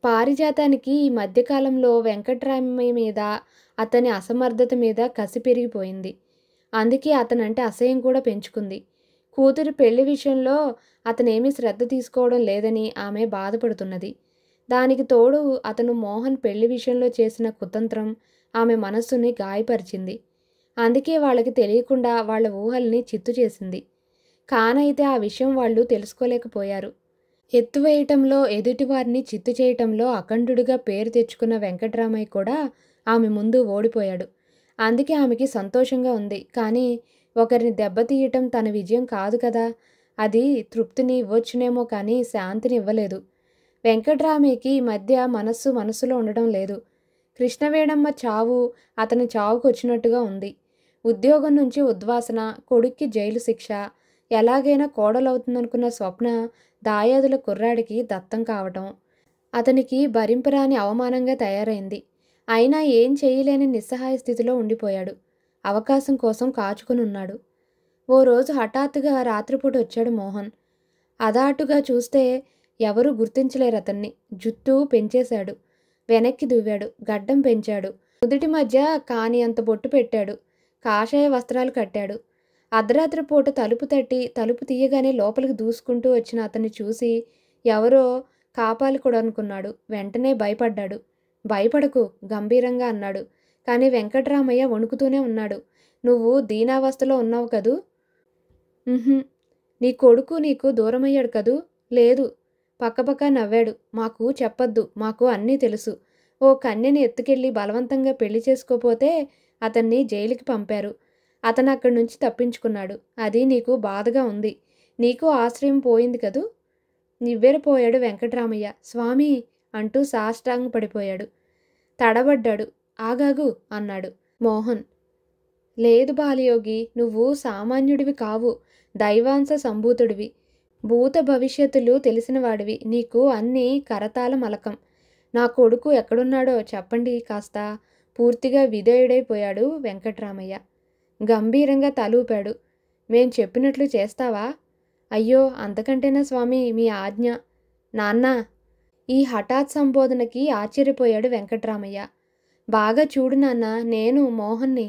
పారిజాతానికి ఈ మధ్యకాలంలో వెంకట్రామయ్య మీద, అతని అసమర్థత మీద కసి పెరిగిపోయింది. అందుకే అతనంటే అసహ్యం కూడా పెంచుకుంది. కూతురి పెళ్లి విషయంలో అతనేమీ శ్రద్ధ తీసుకోవడం లేదని ఆమె బాధపడుతున్నది. దానికి తోడు అతను మోహన్ పెళ్లి విషయంలో చేసిన కుతంత్రం ఆమె మనస్సుని గాయపరిచింది. అందుకే వాళ్ళకి తెలియకుండా వాళ్ళ ఊహల్ని చిత్తు చేసింది. కానైతే ఆ విషయం వాళ్ళు తెలుసుకోలేకపోయారు. ఎత్తువేయటంలో, ఎదుటివారిని చిత్తు చేయటంలో అఖండుడిగా పేరు తెచ్చుకున్న వెంకట్రామయ్య కూడా ఆమె ముందు ఓడిపోయాడు. అందుకే ఆమెకి సంతోషంగా ఉంది. కానీ ఒకరిని దెబ్బతీయటం తన విజయం కాదు కదా. అది తృప్తిని ఇవ్వచ్చునేమో కానీ శాంతిని ఇవ్వలేదు. వెంకట్రామయ్యకి ఈ మధ్య మనస్సులో ఉండడం లేదు. కృష్ణవేణమ్మ చావు అతని చావుకు వచ్చినట్టుగా ఉంది. ఉద్యోగం నుంచి ఉద్వాసన, కొడుక్కి జైలు శిక్ష, ఎలాగైనా కోడలవుతుందనుకున్న స్వప్న దాయాదుల కుర్రాడికి దత్తం కావటం అతనికి భరింపరాని అవమానంగా తయారైంది. అయినా ఏం చేయలేని నిస్సహాయ స్థితిలో ఉండిపోయాడు. అవకాశం కోసం కాచుకునున్నాడు. ఓ రోజు హఠాత్తుగా రాత్రిపూట వచ్చాడు మోహన్. అదాటుగా చూస్తే ఎవరూ గుర్తించలేరు అతన్ని. జుట్టు పెంచేశాడు, వెనక్కి దువ్వాడు, గడ్డం పెంచాడు, నుదుటి మధ్య కాని అంత బొట్టు పెట్టాడు, కాషాయ వస్త్రాలు కట్టాడు. అర్ధరాత్రి పూట తలుపు తట్టి తలుపు తీయగానే లోపలికి దూసుకుంటూ వచ్చిన అతన్ని చూసి ఎవరో కాపాలికుడు అనుకున్నాడు. వెంటనే భయపడ్డాడు. భయపడకు, గంభీరంగా అన్నాడు. కానీ వెంకట్రామయ్య వణుకుతూనే ఉన్నాడు. నువ్వు దీనావస్థలో ఉన్నావు కదూ? నీ కొడుకు నీకు దూరమయ్యాడు కదూ? లేదు. పక్కపక్క నవ్వాడు. మాకు చెప్పొద్దు, మాకు అన్నీ తెలుసు. ఓ కన్యని ఎత్తుకెళ్ళి బలవంతంగా పెళ్లి చేసుకోపోతే అతన్ని జైలుకి పంపారు. అతను అక్కడి నుంచి తప్పించుకున్నాడు. అది నీకు బాధగా ఉంది. నీకు ఆశ్రయం పోయింది కదూ? నివ్వెరపోయాడు వెంకట్రామయ్య. స్వామి అంటూ సాష్టాంగ పడిపోయాడు. తడబడ్డాడు. ఆగాగు అన్నాడు మోహన్. లేదు బాలయోగి, నువ్వు సామాన్యుడివి కావు. దైవాంశ సంభూతుడివి. భూత భవిష్యత్తులు తెలిసినవాడివి. నీకు అన్నీ కరతాల మలకం. నా కొడుకు ఎక్కడున్నాడో చెప్పండి కాస్త. పూర్తిగా విధేయుడైపోయాడు వెంకట్రామయ్య. గంభీరంగా తలూపాడు. మేం చెప్పినట్లు చేస్తావా? అయ్యో, అంతకంటేనా స్వామి మీ ఆజ్ఞ. నాన్నా! ఈ హఠాత్ సంబోధనకి ఆశ్చర్యపోయాడు వెంకట్రామయ్య. బాగా చూడు నాన్న, నేను మోహన్ని.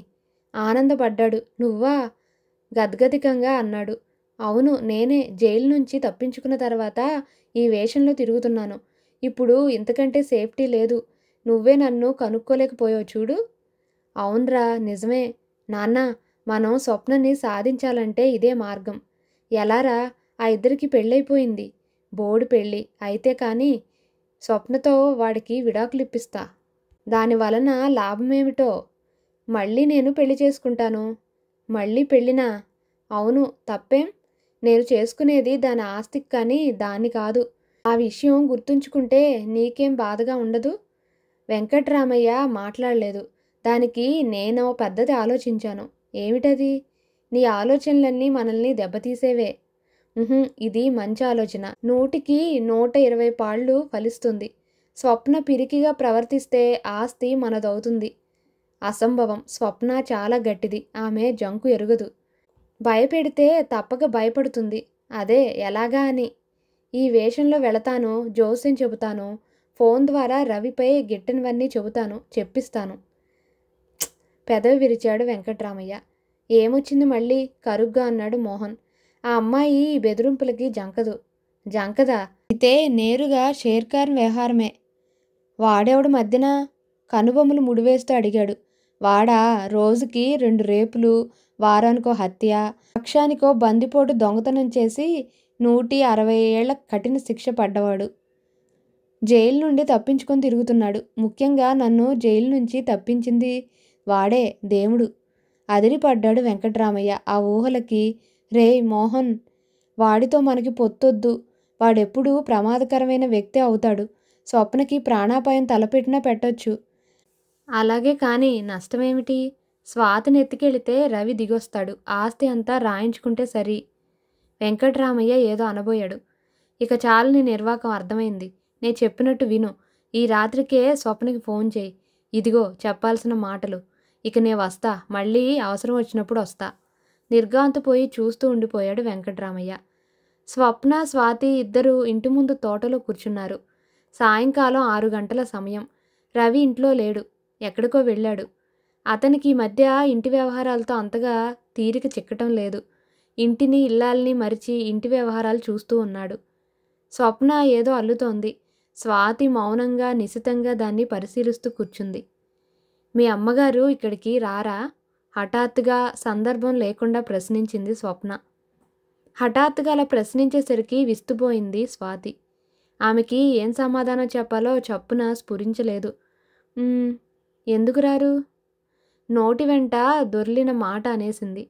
ఆనందపడ్డాడు. నువ్వా? గద్గదికంగా అన్నాడు. అవును, నేనే. జైలు నుంచి తప్పించుకున్న తర్వాత ఈ వేషంలో తిరుగుతున్నాను. ఇప్పుడు ఇంతకంటే సేఫ్టీ లేదు. నువ్వే నన్ను కనుక్కోలేకపోయావు చూడు. అవునరా, నిజమే. నాన్న, మనం స్వప్నని సాధించాలంటే ఇదే మార్గం. ఎలారా? ఆ ఇద్దరికి పెళ్ళైపోయింది. బోడి పెళ్ళి అయితే కానీ స్వప్నతో వాడికి విడాకులిప్పిస్తా. దాని వలన లాభమేమిటో? మళ్ళీ నేను పెళ్లి చేసుకుంటాను. మళ్ళీ పెళ్ళినా? అవును, తప్పేం? నేను చేసుకునేది దాని ఆస్తికి కానీ దాన్ని కాదు. ఆ విషయం గుర్తుంచుకుంటే నీకేం బాధగా ఉండదు? వెంకట్రామయ్య మాట్లాడలేదు. దానికి నేనో పద్ధతి ఆలోచించాను. ఏమిటది? నీ ఆలోచనలన్నీ మనల్ని దెబ్బతీసేవే. ఇది మంచి ఆలోచన. 100కి 120 పాళ్ళు ఫలిస్తుంది. స్వప్న పిరికిగా ప్రవర్తిస్తే ఆస్తి మనదవుతుంది. అసంభవం. స్వప్న చాలా గట్టిది. ఆమె జంకు ఎరుగదు. భయపెడితే తప్పక భయపడుతుంది. అదే ఎలాగా అని. ఈ వేషంలో వెళతాను, జోస్యం చెబుతాను, ఫోన్ ద్వారా రవిపై గిట్టనివన్నీ చెబుతాను, చెప్పిస్తాను. పెదవి విరిచాడు వెంకట్రామయ్య. ఏమొచ్చింది మళ్ళీ? కరుగ్గా అన్నాడు మోహన్. ఆ అమ్మాయి ఈ బెదిరింపులకి జంకదు. జంకదా? అయితే నేరుగా షేర్ఖాన్ వ్యవహారమే. వాడెవడు మధ్యన? కనుబొమ్మలు ముడివేస్తూ అడిగాడు. వాడా? రోజుకి 2 రేపులు, వారానికో హత్య, పక్షానికో బందిపోటు దొంగతనం చేసి 160 ఏళ్ల కఠిన శిక్ష పడ్డవాడు. జైలు నుండి తప్పించుకొని తిరుగుతున్నాడు. ముఖ్యంగా నన్ను జైలు నుంచి తప్పించింది వాడే. దేవుడు. అదిరిపడ్డాడు వెంకట్రామయ్య ఆ ఊహలకి. రేయ్ మోహన్, వాడితో మనకి పొత్తొద్దు. వాడెప్పుడూ ప్రమాదకరమైన వ్యక్తి అవుతాడు. స్వప్నకి ప్రాణాపాయం తలపెట్టినా పెట్టొచ్చు. అలాగే కానీ నష్టమేమిటి? స్వాతిని ఎత్తుకెళితే రవి దిగొస్తాడు. ఆస్తి అంతా రాయించుకుంటే సరి. వెంకట్రామయ్య ఏదో అనబోయాడు. ఇక చాలు నీ నిర్వాకం, అర్థమైంది. నే చెప్పినట్టు విను. ఈ రాత్రికే స్వప్నకి ఫోన్ చేయి. ఇదిగో చెప్పాల్సిన మాటలు. ఇక నే వస్తా. మళ్ళీ అవసరం వచ్చినప్పుడు వస్తా. నిర్ఘాంతపోయి చూస్తూ ఉండిపోయాడు వెంకట్రామయ్య. స్వప్న, స్వాతి ఇద్దరూ ఇంటి ముందు తోటలో కూర్చున్నారు. సాయంకాలం 6 గంటల సమయం. రవి ఇంట్లో లేడు. ఎక్కడికో వెళ్ళాడు. అతనికి ఈ మధ్య ఇంటి వ్యవహారాలతో అంతగా తీరిక చిక్కటం లేదు. ఇంటిని ఇల్లాల్ని మరిచి ఇంటి వ్యవహారాలు చూస్తూ ఉన్నాడు. స్వప్న ఏదో అల్లుతోంది. స్వాతి మౌనంగా నిశితంగా దాన్ని పరిశీలిస్తూ కూర్చుంది. మీ అమ్మగారు ఇక్కడికి రారా? హఠాత్తుగా సందర్భం లేకుండా ప్రశ్నించింది స్వప్న. హఠాత్తుగా అలా ప్రశ్నించేసరికి విస్తుపోయింది స్వాతి. ఆమెకి ఏం సమాధానం చెప్పాలో చప్పున స్ఫురించలేదు. ఎందుకు రారు? నోటి వెంట దొర్లిన మాట అనేసింది.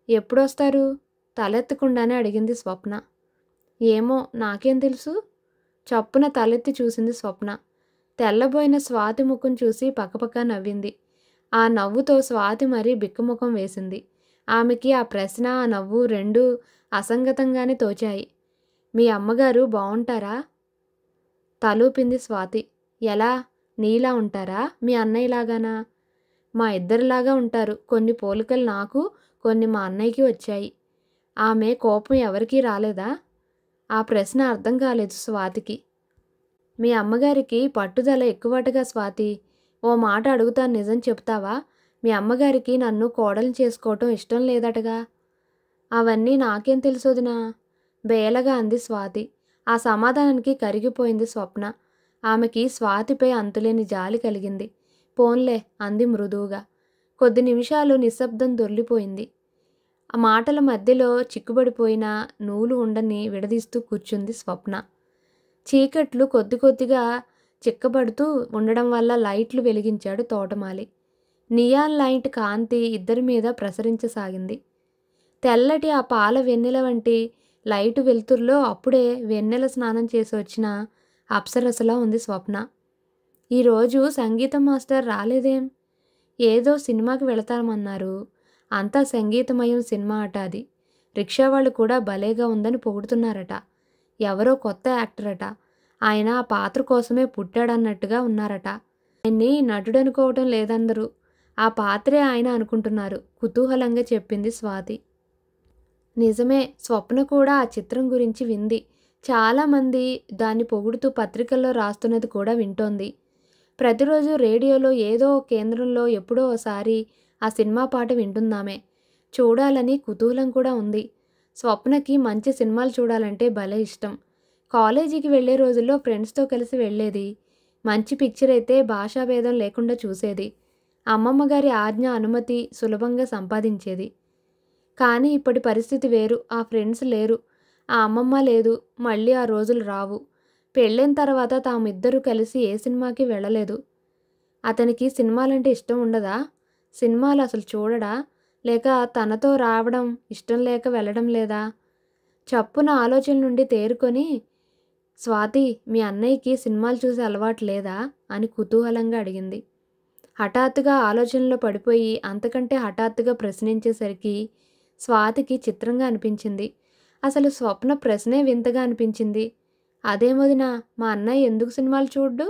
ఎప్పుడొస్తారు? తలెత్తకుండానే అడిగింది స్వప్న. ఏమో నాకేం తెలుసు? చప్పున తలెత్తి చూసింది స్వప్న. తెల్లబోయిన స్వాతి ముఖం చూసి పక్కపక్క నవ్వింది. ఆ నవ్వుతో స్వాతి మరీ బిక్కముఖం వేసింది. ఆమెకి ఆ ప్రశ్న ఆ నవ్వు రెండూ అసంగతంగానే తోచాయి. మీ అమ్మగారు బావుంటారా? తలూపింది స్వాతి. ఎలా? నీలా ఉంటారా? మీ అన్నయ్యలాగానా? మా ఇద్దరిలాగా ఉంటారు. కొన్ని పోలికలు నాకు, కొన్ని మా అన్నయ్యకి వచ్చాయి. ఆమె కోపం ఎవరికీ రాలేదా? ఆ ప్రశ్న అర్థం కాలేదు స్వాతికి. మీ అమ్మగారికి పట్టుదల ఎక్కువటగా స్వాతి. ఓ మాట అడుగుతాను, నిజం చెప్తావా? మీ అమ్మగారికి నన్ను కోడలు చేసుకోవటం ఇష్టం లేదటగా. అవన్నీ నాకేం తెలుసొదినా? బేలగా అంది స్వాతి. ఆ సమాధానానికి కరిగిపోయింది స్వప్న. ఆమెకి స్వాతిపై అంతులేని జాలి కలిగింది. పోన్లే అంది మృదువుగా. కొద్ది నిమిషాలు నిశ్శబ్దం దొర్లిపోయింది. ఆ మాటల మధ్యలో చిక్కుబడిపోయిన నూలు ఉండని విడదీస్తూ కూర్చుంది స్వప్న. చీకట్లు కొద్ది కొద్దిగా చిక్కబడుతూ ఉండడం వల్ల లైట్లు వెలిగించాడు తోటమాలి. నియాన్ లైట్ కాంతి ఇద్దరి మీద ప్రసరించసాగింది. తెల్లటి ఆ పాల వెన్నెల వంటి లైటు వెలుతురులో అప్పుడే వెన్నెల స్నానం చేసి వచ్చిన అప్సరసలా ఉంది స్వప్న. ఈరోజు సంగీతం మాస్టర్ రాలేదేం? ఏదో సినిమాకి వెళతామన్నారు. అంతా సంగీతమయం సినిమా అట అది. రిక్షా వాళ్ళు కూడా భలేగా ఉందని పొగుడుతున్నారట. ఎవరో కొత్త యాక్టర్ అట. ఆయన ఆ పాత్ర కోసమే పుట్టాడన్నట్టుగా ఉన్నారట. ఆయన్ని నటుడనుకోవటం లేదందరూ. ఆ పాత్రే ఆయన అనుకుంటున్నారు కుతూహలంగా చెప్పింది స్వాతి. నిజమే, స్వప్న కూడా ఆ చిత్రం గురించి వింది. చాలామంది దాన్ని పొగుడుతూ పత్రికల్లో రాస్తున్నది కూడా వింటోంది. ప్రతిరోజు రేడియోలో ఏదో కేంద్రంలో ఎప్పుడో ఓసారి ఆ సినిమా పాట వింటుందామే. చూడాలని కుతూహలం కూడా ఉంది. స్వప్నకి మంచి సినిమాలు చూడాలంటే భలే ఇష్టం. కాలేజీకి వెళ్లే రోజుల్లో ఫ్రెండ్స్తో కలిసి వెళ్ళేది. మంచి పిక్చర్ అయితే భాషాభేదం లేకుండా చూసేది. అమ్మమ్మ గారి ఆజ్ఞ అనుమతి సులభంగా సంపాదించేది. కానీ ఇప్పటి పరిస్థితి వేరు. ఆ ఫ్రెండ్స్ లేరు. ఆ అమ్మమ్మ లేదు. మళ్ళీ ఆ రోజులు రావు. పెళ్ళైన తర్వాత తామిద్దరూ కలిసి ఏ సినిమాకి వెళ్ళలేదు. అతనికి సినిమాలంటే ఇష్టం ఉండదా? సినిమాలు అసలు చూడడా? లేక తనతో రావడం ఇష్టం లేక వెళ్ళడం లేదా? చప్పున ఆలోచన నుండి తేరుకొని, స్వాతి, మీ అన్నయ్యకి సినిమాలు చూసే అలవాటు లేదా అని కుతూహలంగా అడిగింది. హఠాత్తుగా ఆలోచనలో పడిపోయి అంతకంటే హఠాత్తుగా ప్రశ్నించేసరికి స్వాతికి చిత్రంగా అనిపించింది. అసలు స్వప్న ప్రశ్నే వింతగా అనిపించింది. అదేమొదినా, మా అన్నయ్య ఎందుకు సినిమాలు చూడ్డు?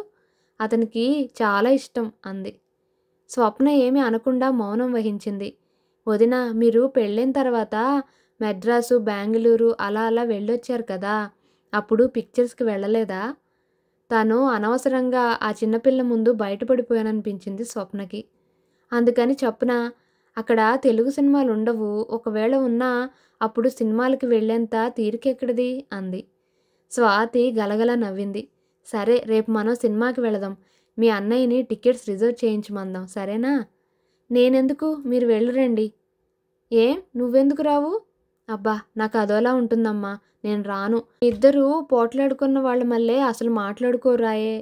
అతనికి చాలా ఇష్టం అంది. స్వప్న ఏమీ అనకుండా మౌనం వహించింది. వదినా, మీరు పెళ్ళైన తర్వాత మెడ్రాసు, బెంగళూరు అలా అలా వెళ్ళొచ్చారు కదా, అప్పుడు పిక్చర్స్కి వెళ్ళలేదా? తాను అనవసరంగా ఆ చిన్నపిల్ల ముందు బయటపడిపోయాననిపించింది స్వప్నకి. అందుకని చప్పున, అక్కడ తెలుగు సినిమాలు ఉండవు, ఒకవేళ ఉన్నా అప్పుడు సినిమాలకి వెళ్ళేంత తీరికెక్కడిది అంది. స్వాతి గలగల నవ్వింది. సరే, రేపు మనం సినిమాకి వెళదాం. మీ అన్నయ్యని టికెట్స్ రిజర్వ్ చేయించమందాం, సరేనా? నేనెందుకు, మీరు వెళ్ళిరండి. ఏం, నువ్వెందుకు రావు? అబ్బా, నాకు అదోలా ఉంటుందమ్మా, నేను రాను. ఇద్దరూ పోట్లాడుకున్న వాళ్ళ మళ్ళీ అసలు మాట్లాడుకోరాయే.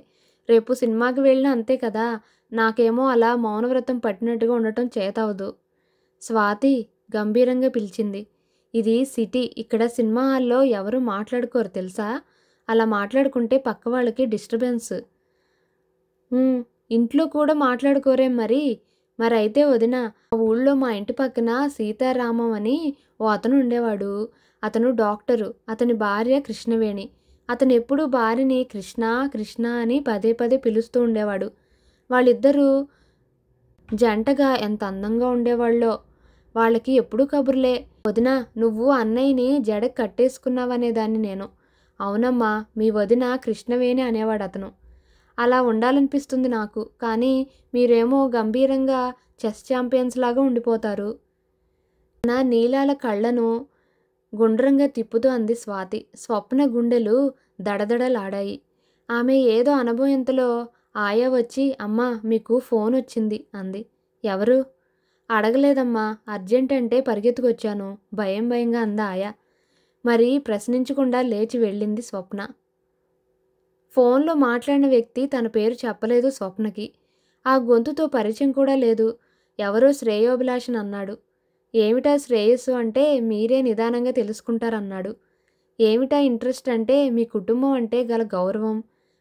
రేపు సినిమాకి వెళ్ళినా అంతే కదా. నాకేమో అలా మౌనవ్రతం పట్టినట్టుగా ఉండటం చేతవదు. స్వాతి గంభీరంగా పిలిచింది. ఇది సిటీ. ఇక్కడ సినిమా హాల్లో ఎవరు మాట్లాడుకోరు తెలుసా? అలా మాట్లాడుకుంటే పక్క వాళ్ళకి డిస్టర్బెన్స్. ఇంట్లో కూడా మాట్లాడుకోరేం మరి? మరైతే వదిన, ఆ ఊళ్ళో మా ఇంటి పక్కన సీతారామం అని ఓ అతను ఉండేవాడు. అతను డాక్టరు. అతని భార్య కృష్ణవేణి. అతను ఎప్పుడూ భార్యని కృష్ణ కృష్ణ అని పదే పదే పిలుస్తూ ఉండేవాడు. వాళ్ళిద్దరూ జంటగా ఎంత అందంగా ఉండేవాళ్ళో. వాళ్ళకి ఎప్పుడూ కబుర్లే. వదినా, నువ్వు అన్నయ్యని జడకు కట్టేసుకున్నావనేదాన్ని నేను. అవునమ్మా, మీ వదిన కృష్ణవేణి అనేవాడు అతను. అలా ఉండాలనిపిస్తుంది నాకు. కానీ మీరేమో గంభీరంగా చెస్ ఛాంపియన్స్ లాగా ఉండిపోతారు. నా నీలాల కళ్ళను గుండ్రంగా తిప్పుతూ అంది స్వాతి. స్వప్న గుండెలు దడదడలాడాయి. ఆమె ఏదో అనబోయేంతలో ఆయా వచ్చి, అమ్మా మీకు ఫోన్ వచ్చింది అంది. ఎవరు? అడగలేదమ్మా, అర్జెంట్ అంటే పరిగెత్తుకొచ్చాను, భయం భయంగా అందా ఆయా. మరి ప్రశ్నించకుండా లేచి వెళ్ళింది స్వప్న. ఫోన్లో మాట్లాడిన వ్యక్తి తన పేరు చెప్పలేదు స్వప్నకి. ఆ గొంతుతో పరిచయం కూడా లేదు. ఎవరో శ్రేయోభిలాషని అన్నాడు. ఏమిటా శ్రేయస్సు అంటే మీరే నిదానంగా తెలుసుకుంటారన్నాడు. ఏమిటా ఇంట్రెస్ట్ అంటే మీ కుటుంబం అంటే గల గౌరవం,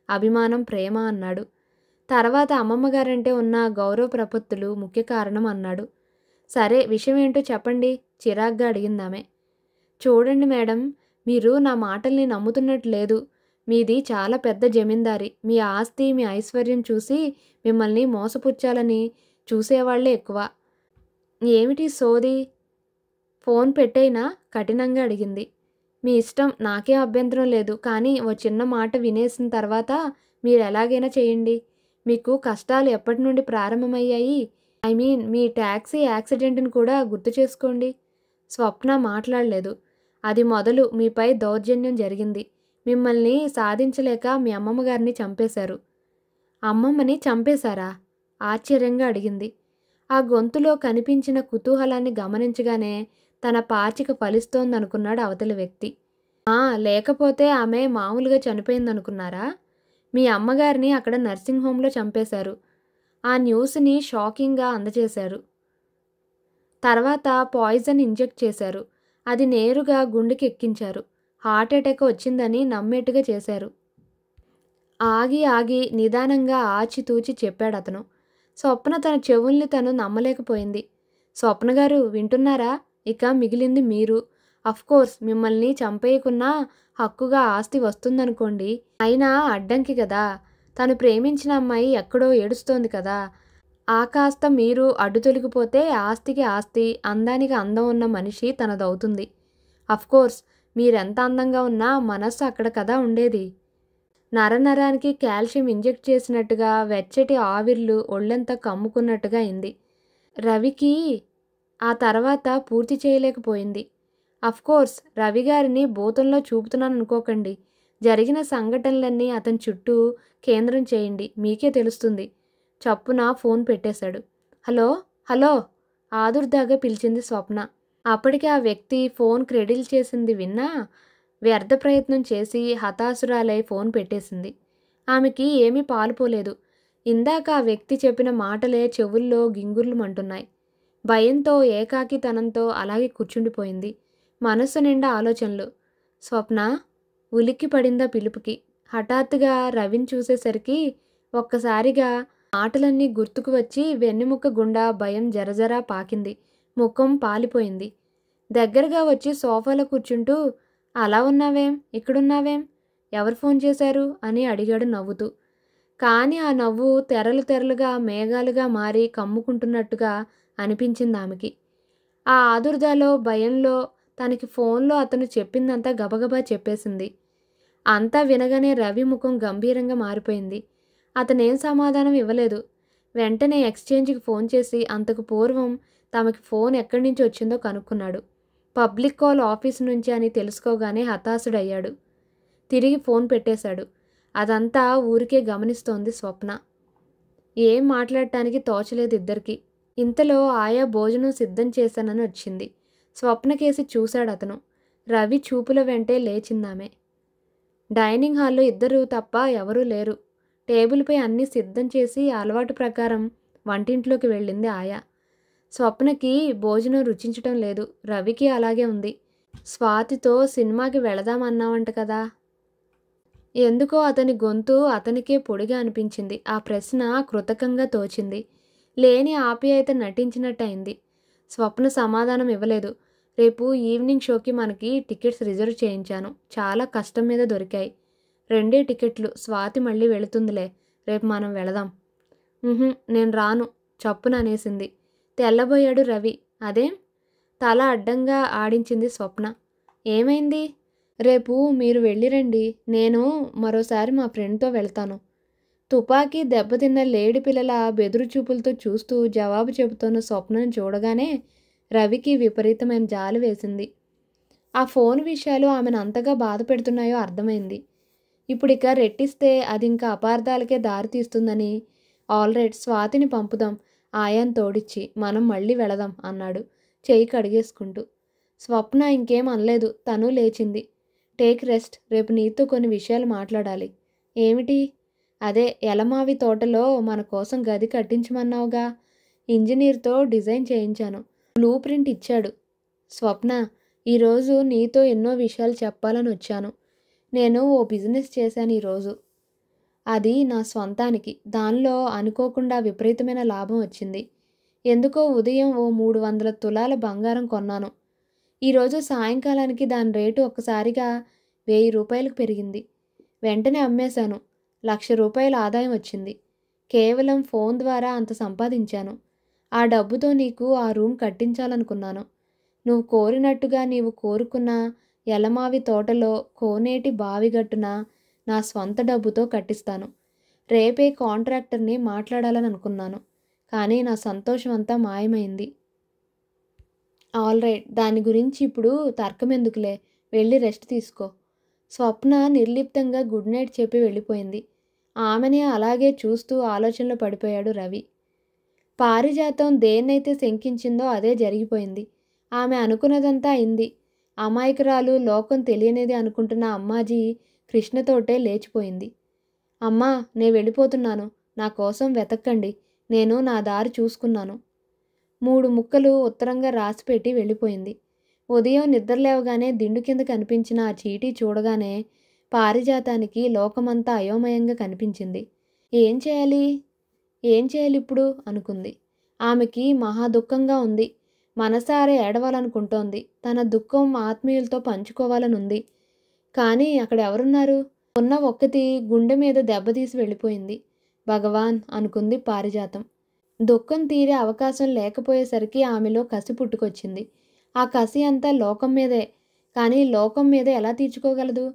అభిమానం, ప్రేమ అన్నాడు. తర్వాత అమ్మమ్మగారంటే ఉన్న గౌరవ ప్రపత్తులు ముఖ్య కారణం అన్నాడు. సరే, విషయం ఏంటో చెప్పండి, చిరాగ్గా అడిగిందామె. చూడండి మేడం, మీరు నా మాటల్ని నమ్ముతున్నట్టు లేదు. మీది చాలా పెద్ద జమీందారి. మీ ఆస్తి, మీ ఐశ్వర్యం చూసి మిమ్మల్ని మోసపుచ్చాలని చూసేవాళ్లే ఎక్కువ. ఏమిటి సోది? ఫోన్ పెట్టైనా కఠినంగా అడిగింది. మీ ఇష్టం, నాకేం అభ్యంతరం లేదు. కానీ ఓ చిన్న మాట వినేసిన తర్వాత మీరు ఎలాగైనా చేయండి. మీకు కష్టాలు ఎప్పటి నుండి ప్రారంభమయ్యాయి? ఐ మీన్ మీ ట్యాక్సీ యాక్సిడెంట్ని కూడా గుర్తు చేసుకోండి. స్వప్న మాట్లాడలేదు. అది మొదలు మీపై దౌర్జన్యం జరిగింది. మిమ్మల్ని సాధించలేక మీ అమ్మమ్మగారిని చంపేశారు. అమ్మమ్మని చంపేశారా? ఆశ్చర్యంగా అడిగింది. ఆ గొంతులో కనిపించిన కుతూహలాన్ని గమనించగానే తన పాచిక ఫలిస్తోందనుకున్నాడు అవతలి వ్యక్తి. లేకపోతే ఆమె మామూలుగా చనిపోయిందనుకున్నారా? మీ అమ్మగారిని అక్కడ నర్సింగ్ హోంలో చంపేశారు. ఆ న్యూస్ని షాకింగ్గా అందజేశారు. తర్వాత పాయిజన్ ఇంజెక్ట్ చేశారు. అది నేరుగా గుండెకి ఎక్కించారు. హార్ట్అటాక్ వచ్చిందని నమ్మేట్టుగా చేశారు. ఆగి ఆగి నిదానంగా ఆచితూచి చెప్పాడతను. స్వప్న తన చెవుల్ని తను నమ్మలేకపోయింది. స్వప్నగారు వింటున్నారా? ఇక మిగిలింది మీరు. అఫ్కోర్స్ మిమ్మల్ని చంపేయకున్నా హక్కుగా ఆస్తి వస్తుందనుకోండి. అయినా అడ్డంకి కదా. తను ప్రేమించిన అమ్మాయి ఎక్కడో ఏడుస్తోంది కదా. ఆ కాస్త మీరు అడ్డు తొలగిపోతే ఆస్తికి ఆస్తి, అందానికి అందం ఉన్న మనిషి తనదవుతుంది. అఫ్కోర్స్ మీరెంత అందంగా ఉన్నా మనస్సు అక్కడ కదా ఉండేది. నరనరానికి కాల్షియం ఇంజెక్ట్ చేసినట్టుగా వెచ్చటి ఆవిర్లు ఒళ్ళంతా కమ్ముకున్నట్టుగా అయింది. రవికి ఆ తర్వాత పూర్తి చేయలేకపోయింది. అఫ్కోర్స్ రవిగారిని భూతంలో చూపుతున్నాను అనుకోకండి. జరిగిన సంఘటనలన్నీ అతని చుట్టూ కేంద్రం చేయండి, మీకే తెలుస్తుంది. చప్పున ఫోన్ పెట్టేశాడు. హలో హలో ఆదుర్దాగా పిలిచింది స్వప్న. అప్పటికి ఆ వ్యక్తి ఫోన్ క్రెడిల్ చేసింది విన్నా వ్యర్థ ప్రయత్నం చేసి హతాశురాలై ఫోన్ పెట్టేసింది. ఆమెకి ఏమీ పాలుపోలేదు. ఇందాక ఆ వ్యక్తి చెప్పిన మాటలే చెవుల్లో గింగుర్లు మంటున్నాయి. భయంతో, ఏకాకితనంతో అలాగే కూర్చుండిపోయింది. మనస్సు నిండా ఆలోచనలు. స్వప్న ఉలిక్కి పడిందా పిలుపుకి. హఠాత్తుగా రవిని చూసేసరికి ఒక్కసారిగా మాటలన్నీ గుర్తుకు వచ్చి వెన్నెముక్క గుండా భయం జరజరా పాకింది. ముఖం పాలిపోయింది. దగ్గరగా వచ్చి సోఫాలో కూర్చుంటూ, అలా ఉన్నావేం, ఇక్కడున్నావేం, ఎవరు ఫోన్ చేశారు అని అడిగాడు నవ్వుతూ. కానీ ఆ నవ్వు తెరలు తెరలుగా మేఘాలుగా మారి కమ్ముకుంటున్నట్టుగా అనిపించింది ఆమెకి. ఆ ఆదుర్దాలో, భయంలో తనకి ఫోన్లో అతను చెప్పిందంతా గబగబా చెప్పేసింది. అంతా వినగానే రవి ముఖం గంభీరంగా మారిపోయింది. అతనేం సమాధానం ఇవ్వలేదు. వెంటనే ఎక్స్చేంజ్కి ఫోన్ చేసి అంతకు పూర్వం తమకి ఫోన్ ఎక్కడి నుంచి వచ్చిందో కనుక్కున్నాడు. పబ్లిక్ కాల్ ఆఫీస్ నుంచి అని తెలుసుకోగానే హతాశుడయ్యాడు. తిరిగి ఫోన్ పెట్టేశాడు. అదంతా ఊరికే గమనిస్తోంది స్వప్న. ఏం మాట్లాడటానికి తోచలేదు ఇద్దరికి. ఇంతలో ఆయా భోజనం సిద్ధం చేశానని వచ్చింది. స్వప్నకేసి చూశాడతను. రవి చూపుల వెంటే లేచిందామె. డైనింగ్ హాల్లో ఇద్దరు తప్ప ఎవరూ లేరు. టేబుల్పై అన్నీ సిద్ధం చేసి అలవాటు ప్రకారం వంటింట్లోకి వెళ్ళింది ఆయా. స్వప్నకి భోజనం రుచించటం లేదు. రవికి అలాగే ఉంది. స్వాతితో సినిమాకి వెళదామన్నావంట కదా. ఎందుకో అతని గొంతు అతనికే పొడిగా అనిపించింది. ఆ ప్రశ్న కృతకంగా తోచింది. లేని ఆప్యాయత నటించినట్టయింది. స్వప్న సమాధానం ఇవ్వలేదు. రేపు ఈవినింగ్ షోకి మనకి టికెట్స్ రిజర్వ్ చేయించాను. చాలా కష్టం మీద దొరికాయి. 2 టికెట్లు. స్వాతి మళ్ళీ వెళుతుందిలే. రేపు మనం వెళదాం. నేను రాను చప్పున అనేసింది. తెల్లబోయాడు రవి. అదేం? తల అడ్డంగా ఆడించింది స్వప్న. ఏమైంది? రేపు మీరు వెళ్ళిరండి, నేను మరోసారి మా ఫ్రెండ్తో వెళ్తాను. తుపాకీ దెబ్బతిన్న లేడి పిల్లల బెదురు చూపులతో చూస్తూ జవాబు చెబుతున్న స్వప్నను చూడగానే రవికి విపరీతమైన జాలి వేసింది. ఆ ఫోన్ విషయాలు ఆమెను అంతగా బాధ పెడుతున్నాయో అర్థమైంది. ఇప్పుడిక రెట్టిస్తే అది ఇంకా అపార్థాలకే దారితీస్తుందని, ఆల్రైట్, స్వాతిని పంపుదాం, ఆయాను తోడిచ్చి మనం మళ్ళీ వెళదాం అన్నాడు చెయ్యి కడిగేసుకుంటూ. స్వప్న ఇంకేం అనలేదు. తను లేచింది. టేక్ రెస్ట్, రేపు నీతో కొన్ని విషయాలు మాట్లాడాలి. ఏమిటి? అదే ఎలమావి తోటలో మన కోసం గది కట్టించమన్నావుగా, ఇంజనీర్తో డిజైన్ చేయించాను, బ్లూ ప్రింట్ ఇచ్చాడు. స్వప్న, ఈరోజు నీతో ఎన్నో విషయాలు చెప్పాలని వచ్చాను. నేను ఓ బిజినెస్ చేశాను ఈరోజు. అది నా స్వంతానికి. దానిలో అనుకోకుండా విపరీతమైన లాభం వచ్చింది. ఎందుకో ఉదయం ఓ 300 తులాల బంగారం కొన్నాను. ఈరోజు సాయంకాలానికి దాని రేటు ఒక్కసారిగా 1000 రూపాయలకు పెరిగింది. వెంటనే అమ్మేశాను. 1,00,000 రూపాయల ఆదాయం వచ్చింది. కేవలం ఫోన్ ద్వారా అంత సంపాదించాను. ఆ డబ్బుతో నీకు ఆ రూమ్ కట్టించాలనుకున్నాను. నువ్వు కోరినట్టుగా నీవు కోరుకున్న ఎలమావి తోటలో కోనేటి బావిగట్టున నా స్వంత డబ్బుతో కట్టిస్తాను. రేపే కాంట్రాక్టర్ని మాట్లాడాలని అనుకున్నాను, కానీ నా సంతోషం అంతా మాయమైంది. ఆల్రైట్, దాని గురించి ఇప్పుడు తర్కమెందుకులే, వెళ్ళి రెస్ట్ తీసుకో. స్వప్న నిర్లిప్తంగా గుడ్ నైట్ చెప్పి వెళ్ళిపోయింది. ఆమెనే అలాగే చూస్తూ ఆలోచనలో పడిపోయాడు రవి. పారిజాతం దేన్నైతే శంకించిందో అదే జరిగిపోయింది. ఆమె అనుకున్నదంతా అయింది. అమాయకురాలు, లోకం తెలియనిది అనుకుంటున్న అమ్మాజీ కృష్ణతోటే లేచిపోయింది. అమ్మా, నే వెళ్ళిపోతున్నాను, నా కోసం వెతక్కండి, నేను నా దారి చూసుకున్నాను. 3 ముక్కలు ఉత్తరంగా రాసిపెట్టి వెళ్ళిపోయింది. ఉదయం నిద్రలేవగానే దిండు కింద కనిపించిన ఆ చీటీ చూడగానే పారిజాతానికి లోకమంతా అయోమయంగా కనిపించింది. ఏం చేయాలి, ఏం చేయాలి ఇప్పుడు అనుకుంది. ఆమెకి మహా దుఃఖంగా ఉంది. మనసారా ఏడవాలనుకుంటోంది. తన దుఃఖం ఆత్మీయులతో పంచుకోవాలనుంది. కానీ అక్కడ ఎవరున్నారు? ఉన్న ఒక్కతి గుండె మీద దెబ్బతీసి వెళ్ళిపోయింది. భగవాన్ అనుకుంది పారిజాతం. దుఃఖం తీరే అవకాశం లేకపోయేసరికి ఆమెలో కసి పుట్టుకొచ్చింది. ఆ కసి అంతా లోకం మీదే. కానీ లోకం మీద ఎలా తీర్చుకోగలదు?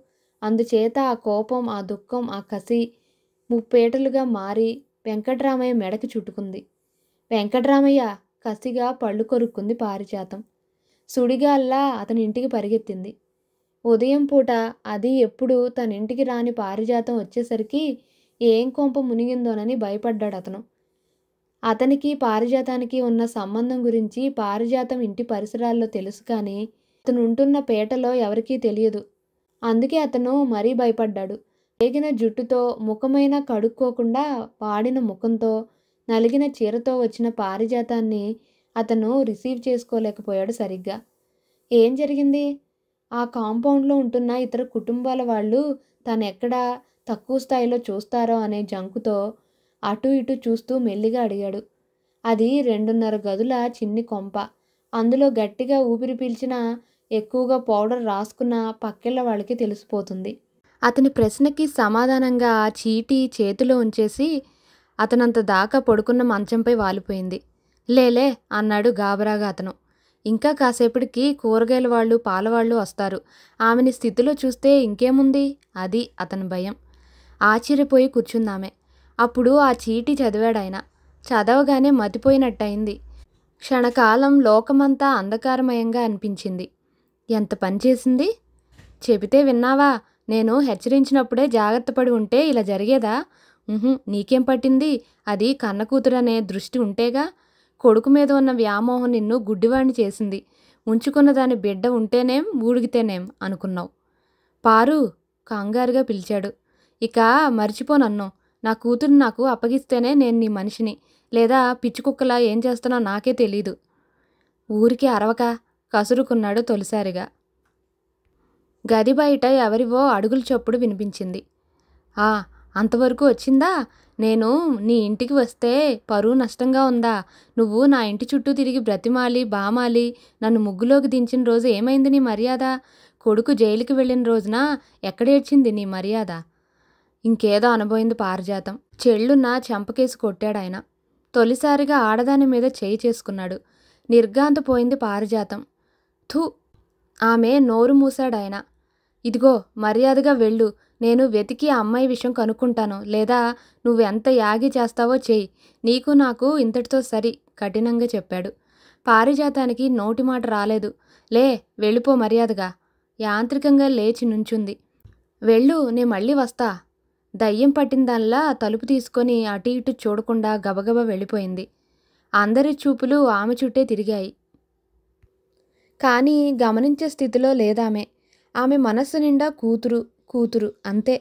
అందుచేత ఆ కోపం, ఆ దుఃఖం, ఆ కసి ముప్పేటలుగా మారి వెంకట్రామయ్య మెడకి చుట్టుకుంది. వెంకట్రామయ్య! కసిగా పళ్ళు కొరుక్కుంది పారిజాతం. సుడిగాల్లా అతని ఇంటికి పరిగెత్తింది. ఉదయం పూట, అది ఎప్పుడు తన ఇంటికి రాని పారిజాతం వచ్చేసరికి ఏం కొంప మునిగిందోనని భయపడ్డాడు అతను. అతనికి పారిజాతానికి ఉన్న సంబంధం గురించి పారిజాతం ఇంటి పరిసరాల్లో తెలుసు, కానీ అతను ఉంటున్న పేటలో ఎవరికీ తెలియదు. అందుకే అతను మరీ భయపడ్డాడు. వేగిన జుట్టుతో, ముఖమైనా కడుక్కోకుండా వాడిన ముఖంతో, నలిగిన చీరతో వచ్చిన పారిజాతాన్ని అతను రిసీవ్ చేసుకోలేకపోయాడు సరిగ్గా. ఏం జరిగింది? ఆ కాంపౌండ్లో ఉంటున్న ఇతర కుటుంబాల వాళ్ళు తనెక్కడా తక్కువ స్థాయిలో చూస్తారో అనే జంకుతో అటు ఇటు చూస్తూ మెల్లిగా అడిగాడు. అది 2.5 గదుల చిన్ని కొంప. అందులో గట్టిగా ఊపిరి పీల్చినా, ఎక్కువగా పౌడర్ రాసుకున్న పక్కిళ్ళ వాళ్ళకి తెలిసిపోతుంది. అతని ప్రశ్నకి సమాధానంగా ఆ చీటీ చేతిలో ఉంచేసి అతనంత దాకా పడుకున్న మంచంపై వాలిపోయింది. లేలే అన్నాడు గాబరాగా అతను. ఇంకా కాసేపటికి కూరగాయల వాళ్ళు, పాలవాళ్ళు వస్తారు. ఆమెని స్థితిలో చూస్తే ఇంకేముంది? అది అతని భయం. ఆశ్చర్యపోయి కూర్చుందామె. అప్పుడు ఆ చీటీ చదివాడాయన. చదవగానే మతిపోయినట్టయింది. క్షణకాలం లోకమంతా అంధకారమయంగా అనిపించింది. ఎంత పనిచేసింది? చెబితే విన్నావా? నేను హెచ్చరించినప్పుడే జాగ్రత్తపడి ఉంటే ఇలా జరిగేదా? నీకేం పట్టింది? అది కన్నకూతురనే దృష్టి ఉంటేగా. కొడుకు మీద ఉన్న వ్యామోహం నిన్ను గుడ్డివాణ్ణి చేసింది. ఉంచుకున్న దాని బిడ్డ ఉంటేనేం, ఊడిగితేనేం అనుకున్నావు. పారు కంగారుగా పిలిచాడు. ఇక మర్చిపోనన్ను. నా కూతురు నాకు అప్పగిస్తేనే నేను నీ మనిషిని, లేదా పిచ్చికుక్కలా ఏం చేస్తున్నా నాకే తెలీదు. ఊరికి అరవక కసురుకున్నాడు తొలిసారిగా. గది బయట ఎవరివో అడుగుల చప్పుడు వినిపించింది. అంతవరకు వచ్చిందా? నేను నీ ఇంటికి వస్తే పరువు నష్టంగా ఉందా? నువ్వు నా ఇంటి చుట్టూ తిరిగి బ్రతిమాలి బామాలి నన్ను ముగ్గులోకి దించిన రోజు ఏమైంది నీ మర్యాద? కొడుకు జైలుకి వెళ్ళిన రోజున ఎక్కడేడ్చింది నీ మర్యాద? ఇంకేదో అనబోయింది పారిజాతం. చెళ్ళున్న చెంపకేసి కొట్టాడాయన. తొలిసారిగా ఆడదాని మీద చేయి చేసుకున్నాడు. నిర్ఘాంతపోయింది పారిజాతం. థూ! ఆమె నోరు మూశాడాయన. ఇదిగో మర్యాదగా వెళ్ళు. నేను వెతికి ఆ అమ్మాయి విషయం కనుక్కుంటాను. లేదా నువ్వెంత యాగి చేస్తావో చెయ్యి. నీకు నాకు ఇంతటితో సరి కఠినంగా చెప్పాడు. పారిజాతానికి నోటి మాట రాలేదు. లే వెళ్ళిపో మర్యాదగా. యాంత్రికంగా లేచి నుంచుంది. వెళ్ళు, నే మళ్ళీ వస్తా. దయ్యం పట్టిందల్లా తలుపు తీసుకొని అటు ఇటు చూడకుండా గబగబా వెళ్ళిపోయింది. అందరి చూపులు ఆమె చుట్టే తిరిగాయి. కానీ గమనించే స్థితిలో లేదామె. ఆమె మనస్సు నిండా కూతురు కూతురు అంతే.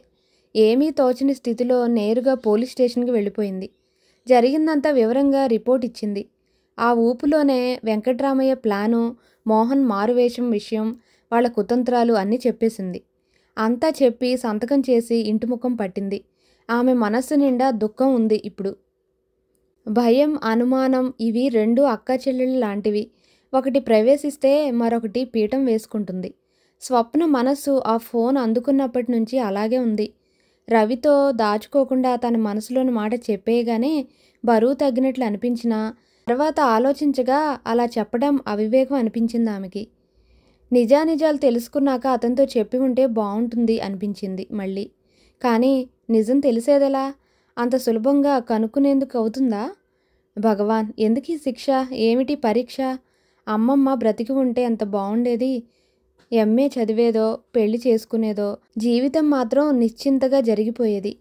ఏమీ తోచని స్థితిలో నేరుగా పోలీస్ స్టేషన్కి వెళ్ళిపోయింది. జరిగిందంతా వివరంగా రిపోర్ట్ ఇచ్చింది. ఆ ఊపులోనే వెంకట్రామయ్య ప్లాను, మోహన్ మారువేషం విషయం, వాళ్ళ కుతంత్రాలు అన్నీ చెప్పేసింది. అంతా చెప్పి సంతకం చేసి ఇంటిముఖం పట్టింది. ఆమె మనస్సు నిండా దుఃఖం ఉంది ఇప్పుడు. భయం, అనుమానం ఇవి రెండు అక్కా చెల్లెళ్ళు లాంటివి. ఒకటి ప్రవేశిస్తే మరొకటి పీఠం వేసుకుంటుంది. స్వప్న మనస్సు ఆ ఫోన్ అందుకున్నప్పటి నుంచి అలాగే ఉంది. రవితో దాచుకోకుండా తన మనసులోని మాట చెప్పేయగానే బరువు తగ్గినట్లు అనిపించినా తర్వాత ఆలోచించగా అలా చెప్పడం అవివేకం అనిపించింది ఆమెకి. నిజానిజాలు తెలుసుకున్నాక అతనితో చెప్పి ఉంటే బాగుంటుంది అనిపించింది మళ్ళీ. కానీ నిజం తెలిసేదెలా? అంత సులభంగా కనుక్కునేందుకు అవుతుందా? భగవాన్, ఎందుకీ శిక్ష? ఏమిటి పరీక్ష? అమ్మమ్మ బ్రతికి ఉంటే ఎంత బాగుండేది. ఎంఏ చదివేదో, పెళ్లి చేసుకునేదో, జీవితం మాత్రం నిశ్చింతగా జరిగిపోయేది.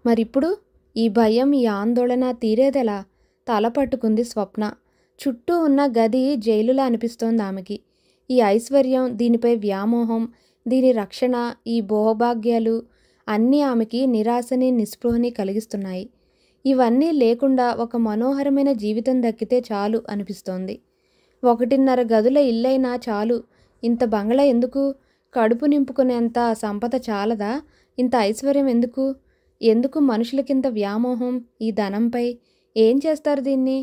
మరిప్పుడు ఈ భయం, ఈ ఆందోళన తీరేదెలా? తల పట్టుకుంది స్వప్న. చుట్టూ ఉన్న గది జైలులా అనిపిస్తోంది ఆమెకి. ఈ ఐశ్వర్యం, దీనిపై వ్యామోహం, దీని రక్షణ, ఈ భోగభాగ్యాలు అన్నీ ఆమెకి నిరాశని, నిస్పృహని కలిగిస్తున్నాయి. ఇవన్నీ లేకుండా ఒక మనోహరమైన జీవితం దక్కితే చాలు అనిపిస్తోంది. 1.5 గదుల ఇల్లైనా చాలు. ఇంత బంగళా ఎందుకు? కడుపు నింపుకునేంత సంపద చాలదా? ఇంత ఐశ్వర్యం ఎందుకు? ఎందుకు మనుషులకింత వ్యామోహం ఈ ధనంపై? ఏం చేస్తారు దీన్ని?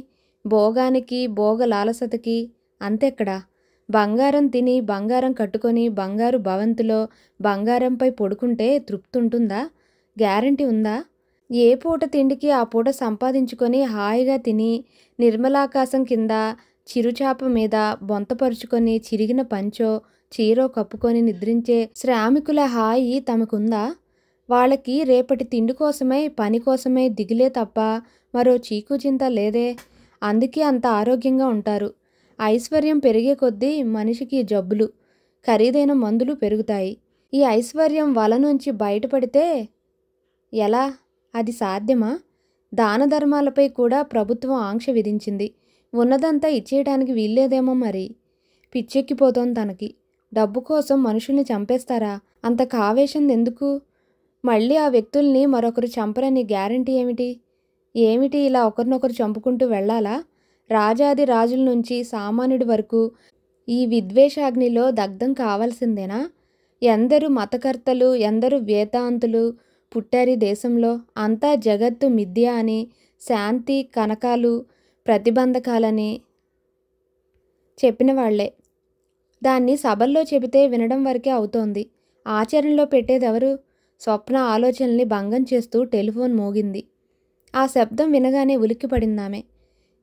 భోగానికి, భోగ లాలసతకి అంతెక్కడా? బంగారం తిని, బంగారం కట్టుకొని, బంగారు భవంతిలో బంగారంపై పడుకుంటే తృప్తుంటుందా? గ్యారంటీ ఉందా? ఏ పూట తిండికి ఆ పూట సంపాదించుకొని హాయిగా తిని, నిర్మలాకాశం కింద చిరుచాప మీద బొంతపరుచుకొని చిరిగిన పంచో చీరో కప్పుకొని నిద్రించే శ్రామికుల హాయి తమకుందా? వాళ్ళకి రేపటి తిండి కోసమై, పని కోసమై దిగులే తప్ప మరో చీకుచింత లేదే. అందుకే అంత ఆరోగ్యంగా ఉంటారు. ఐశ్వర్యం పెరిగే కొద్దీ మనిషికి జబ్బులు, ఖరీదైన మందులు పెరుగుతాయి. ఈ ఐశ్వర్యం వల నుంచి బయటపడితే ఎలా? అది సాధ్యమా? దాన ధర్మాలపై కూడా ప్రభుత్వం ఆంక్ష విధించింది. ఉన్నదంతా ఇచ్చేయడానికి వీల్లేదేమో మరి. పిచ్చెక్కిపోతోంది తనకి. డబ్బు కోసం మనుషుల్ని చంపేస్తారా? అంత కావేశం ఎందుకు? మళ్ళీ ఆ వ్యక్తుల్ని మరొకరు చంపరని గ్యారంటీ ఏమిటి? ఏమిటి ఇలా ఒకరినొకరు చంపుకుంటూ వెళ్ళాలా? రాజాది రాజుల నుంచి సామాన్యుడి వరకు ఈ విద్వేషాగ్నిలో దగ్ధం కావాల్సిందేనా? ఎందరు మతకర్తలు, ఎందరు వేదాంతులు పుట్టారి దేశంలో. అంతా జగత్తు మిథ్య అని, శాంతి కనకాలు ప్రతిబంధకాలని చెప్పిన వాళ్లే. దాన్ని సభల్లో చెబితే వినడం వరకే అవుతోంది. ఆచరణలో పెట్టేదెవరు? స్వప్న ఆలోచనల్ని భంగం చేస్తూ టెలిఫోన్ మోగింది. ఆ శబ్దం వినగానే ఉలిక్కిపడిందామె.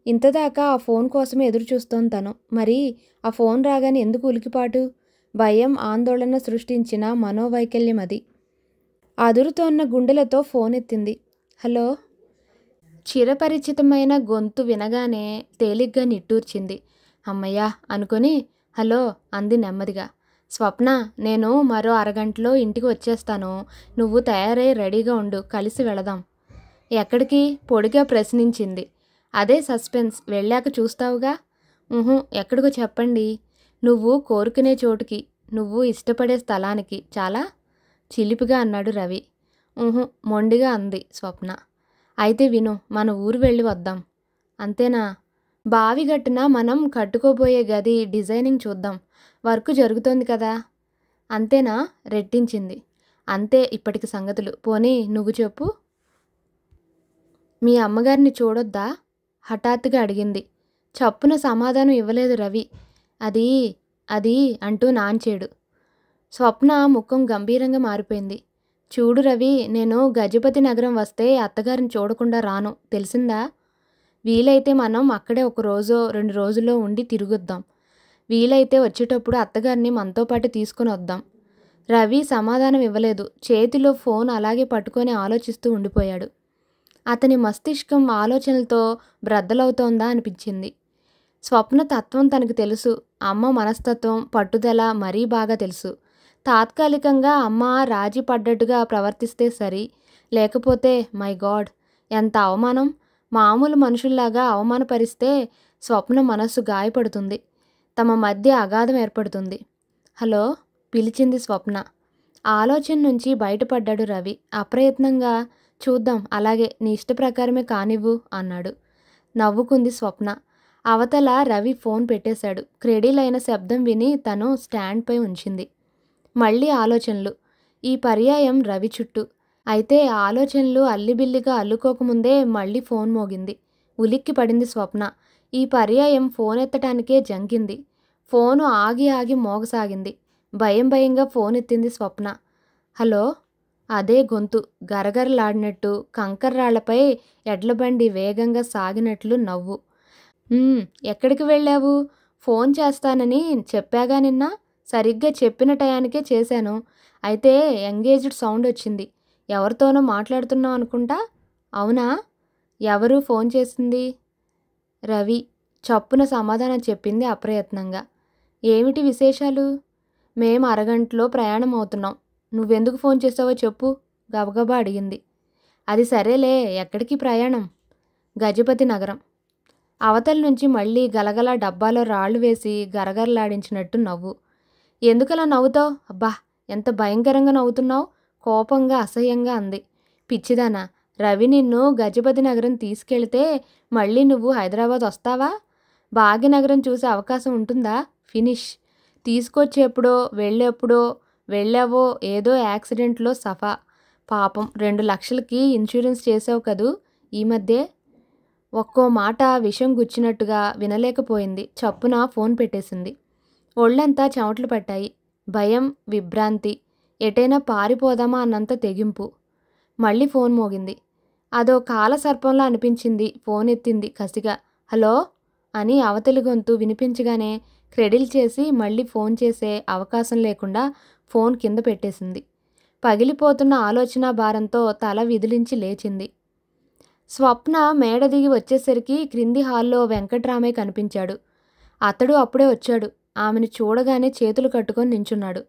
ఇంతదాకా ఆ ఫోన్ కోసమే ఎదురుచూస్తోంది తను. మరి ఆ ఫోన్ రాగానే ఎందుకు ఉలికిపాటు? భయం, ఆందోళన సృష్టించిన మనోవైకల్యం అది. అదురుతోన్న గుండెలతో ఫోన్ ఎత్తింది. హలో. చిరపరిచితమైన గొంతు వినగానే తేలిగ్గా నిట్టూర్చింది. అమ్మయ్యా అనుకుని హలో అంది నెమ్మదిగా. స్వప్న, నేను మరో అరగంటలో ఇంటికి వచ్చేస్తాను. నువ్వు తయారై రెడీగా ఉండు, కలిసి వెళదాం. ఎక్కడికి? పొడిగా ప్రశ్నించింది. అదే సస్పెన్స్, వెళ్ళాక చూస్తావుగా. ఎక్కడికో చెప్పండి. నువ్వు కోరుకునే చోటుకి, నువ్వు ఇష్టపడే స్థలానికి. చాలా చిలిపిగా అన్నాడు రవి. మొండిగా అంది స్వప్న. అయితే విను, మన ఊరు వెళ్ళి వద్దాం. అంతేనా? బావిగట్టున మనం కట్టుకోబోయే గది డిజైనింగ్ చూద్దాం. వర్క్ జరుగుతోంది కదా. అంతేనా? రెట్టించింది. అంతే ఇప్పటికి సంగతులు. పోనీ నువ్వు చెప్పు. మీ అమ్మగారిని చూడొద్దా? హఠాత్తుగా అడిగింది. చప్పున సమాధానం ఇవ్వలేదు రవి. అది అది అంటూ నాంచేడు. స్వప్న ముఖం గంభీరంగా మారిపోయింది. చూడు రవి, నేను గజపతి నగరం వస్తే అత్తగారిని చూడకుండా రాను, తెలిసిందా? వీలైతే మనం అక్కడే 1 రోజో 2 రోజుల్లో ఉండి తిరిగొద్దాం. వీలైతే వచ్చేటప్పుడు అత్తగారిని మనతో పాటు తీసుకుని వద్దాం. రవి సమాధానం ఇవ్వలేదు. చేతిలో ఫోన్ అలాగే పట్టుకొని ఆలోచిస్తూ ఉండిపోయాడు. అతని మస్తిష్కం ఆలోచనలతో బ్రద్దలవుతోందా అనిపించింది. స్వప్న తత్వం తనకు తెలుసు. అమ్మ మనస్తత్వం, పట్టుదల మరీ బాగా తెలుసు. తాత్కాలికంగా అమ్మ రాజీ పడ్డట్టుగా ప్రవర్తిస్తే సరి, లేకపోతే మై గాడ్, ఎంత అవమానం! మామూలు మనుషుల్లాగా అవమానపరిస్తే స్వప్న మనస్సు గాయపడుతుంది. తమ మధ్య అగాధం ఏర్పడుతుంది. హలో, పిలిచింది స్వప్న. ఆలోచన నుంచి బయటపడ్డాడు రవి. అప్రయత్నంగా చూద్దాం, అలాగే నీ ఇష్ట ప్రకారమే కానివ్వు అన్నాడు. నవ్వుకుంది స్వప్న. అవతల రవి ఫోన్ పెట్టేశాడు. క్రెడిలైన శబ్దం విని తను స్టాండ్పై ఉంచింది. మళ్ళీ ఆలోచనలు. ఈ పర్యాయం రవి చుట్టూ. అయితే ఆలోచనలు అల్లిబిల్లిగా అల్లుకోకముందే మళ్ళీ ఫోన్ మోగింది. ఉలిక్కి పడింది స్వప్న. ఈ పర్యాయం ఫోన్ ఎత్తటానికే జంకింది. ఫోను ఆగి ఆగి మోగసాగింది. భయం భయంగా ఫోన్ ఎత్తింది స్వప్న. హలో. అదే గొంతు గరగరలాడినట్టు, కంకర్రాళ్లపై ఎడ్లబండి వేగంగా సాగినట్లు నవ్వు. ఎక్కడికి వెళ్ళావు? ఫోన్ చేస్తానని చెప్పాగా నిన్న. సరిగ్గా చెప్పిన టయానికే చేశాను. అయితే ఎంగేజ్డ్ సౌండ్ వచ్చింది. ఎవరితోనో మాట్లాడుతున్నావు అనుకుంటా. అవునా? ఎవరు ఫోన్ చేసింది? రవి చప్పున సమాధానం చెప్పింది అప్రయత్నంగా. ఏమిటి విశేషాలు? మేము అరగంటలో ప్రయాణం అవుతున్నాం. నువ్వెందుకు ఫోన్ చేసావో చెప్పు, గబగబా అడిగింది. అది సరేలే, ఎక్కడికి ప్రయాణం? గజపతి నగరం. అవతల నుంచి మళ్ళీ గలగల డబ్బాలో రాళ్లు వేసి గరగరలాడించినట్టు నవ్వు. ఎందుకలా నవ్వుతావు? అబ్బా, ఎంత భయంకరంగా నవ్వుతున్నావు, కోపంగా అసహ్యంగా అంది. పిచ్చిదానా, రవి నిన్ను గజపతి నగరం తీసుకెళ్తే మళ్ళీ నువ్వు హైదరాబాద్ వస్తావా? భాగ్యనగరం చూసే అవకాశం ఉంటుందా? ఫినిష్. తీసుకొచ్చేప్పుడో వెళ్ళావో ఏదో యాక్సిడెంట్లో సఫా. పాపం 2 లక్షలకి ఇన్సూరెన్స్ చేసావు కదూ ఈ మధ్య. ఒక్కో మాట విషం గుచ్చినట్టుగా వినలేకపోయింది. చప్పున ఫోన్ పెట్టేసింది. ఒళ్ళంతా చెమటలు పట్టాయి. భయం, విభ్రాంతి, ఎటైనా పారిపోదామా అన్నంత తెగింపు. మళ్ళీ ఫోన్ మోగింది. అదో కాలసర్పంలా అనిపించింది. ఫోన్ ఎత్తింది కసిగా. హలో అని అవతలి గొంతు వినిపించగానే క్రెడిల్ చేసి మళ్ళీ ఫోన్ చేసే అవకాశం లేకుండా ఫోన్ కింద పెట్టేసింది. పగిలిపోతున్న ఆలోచన భారంతో తల విదిలించి లేచింది. స్వప్న మేడ దిగి వచ్చేసరికి క్రింది హాల్లో వెంకట్రామయ్య కనిపించాడు. అతడు అప్పుడే వచ్చాడు. ఆమెను చూడగానే చేతులు కట్టుకొని నించున్నాడు.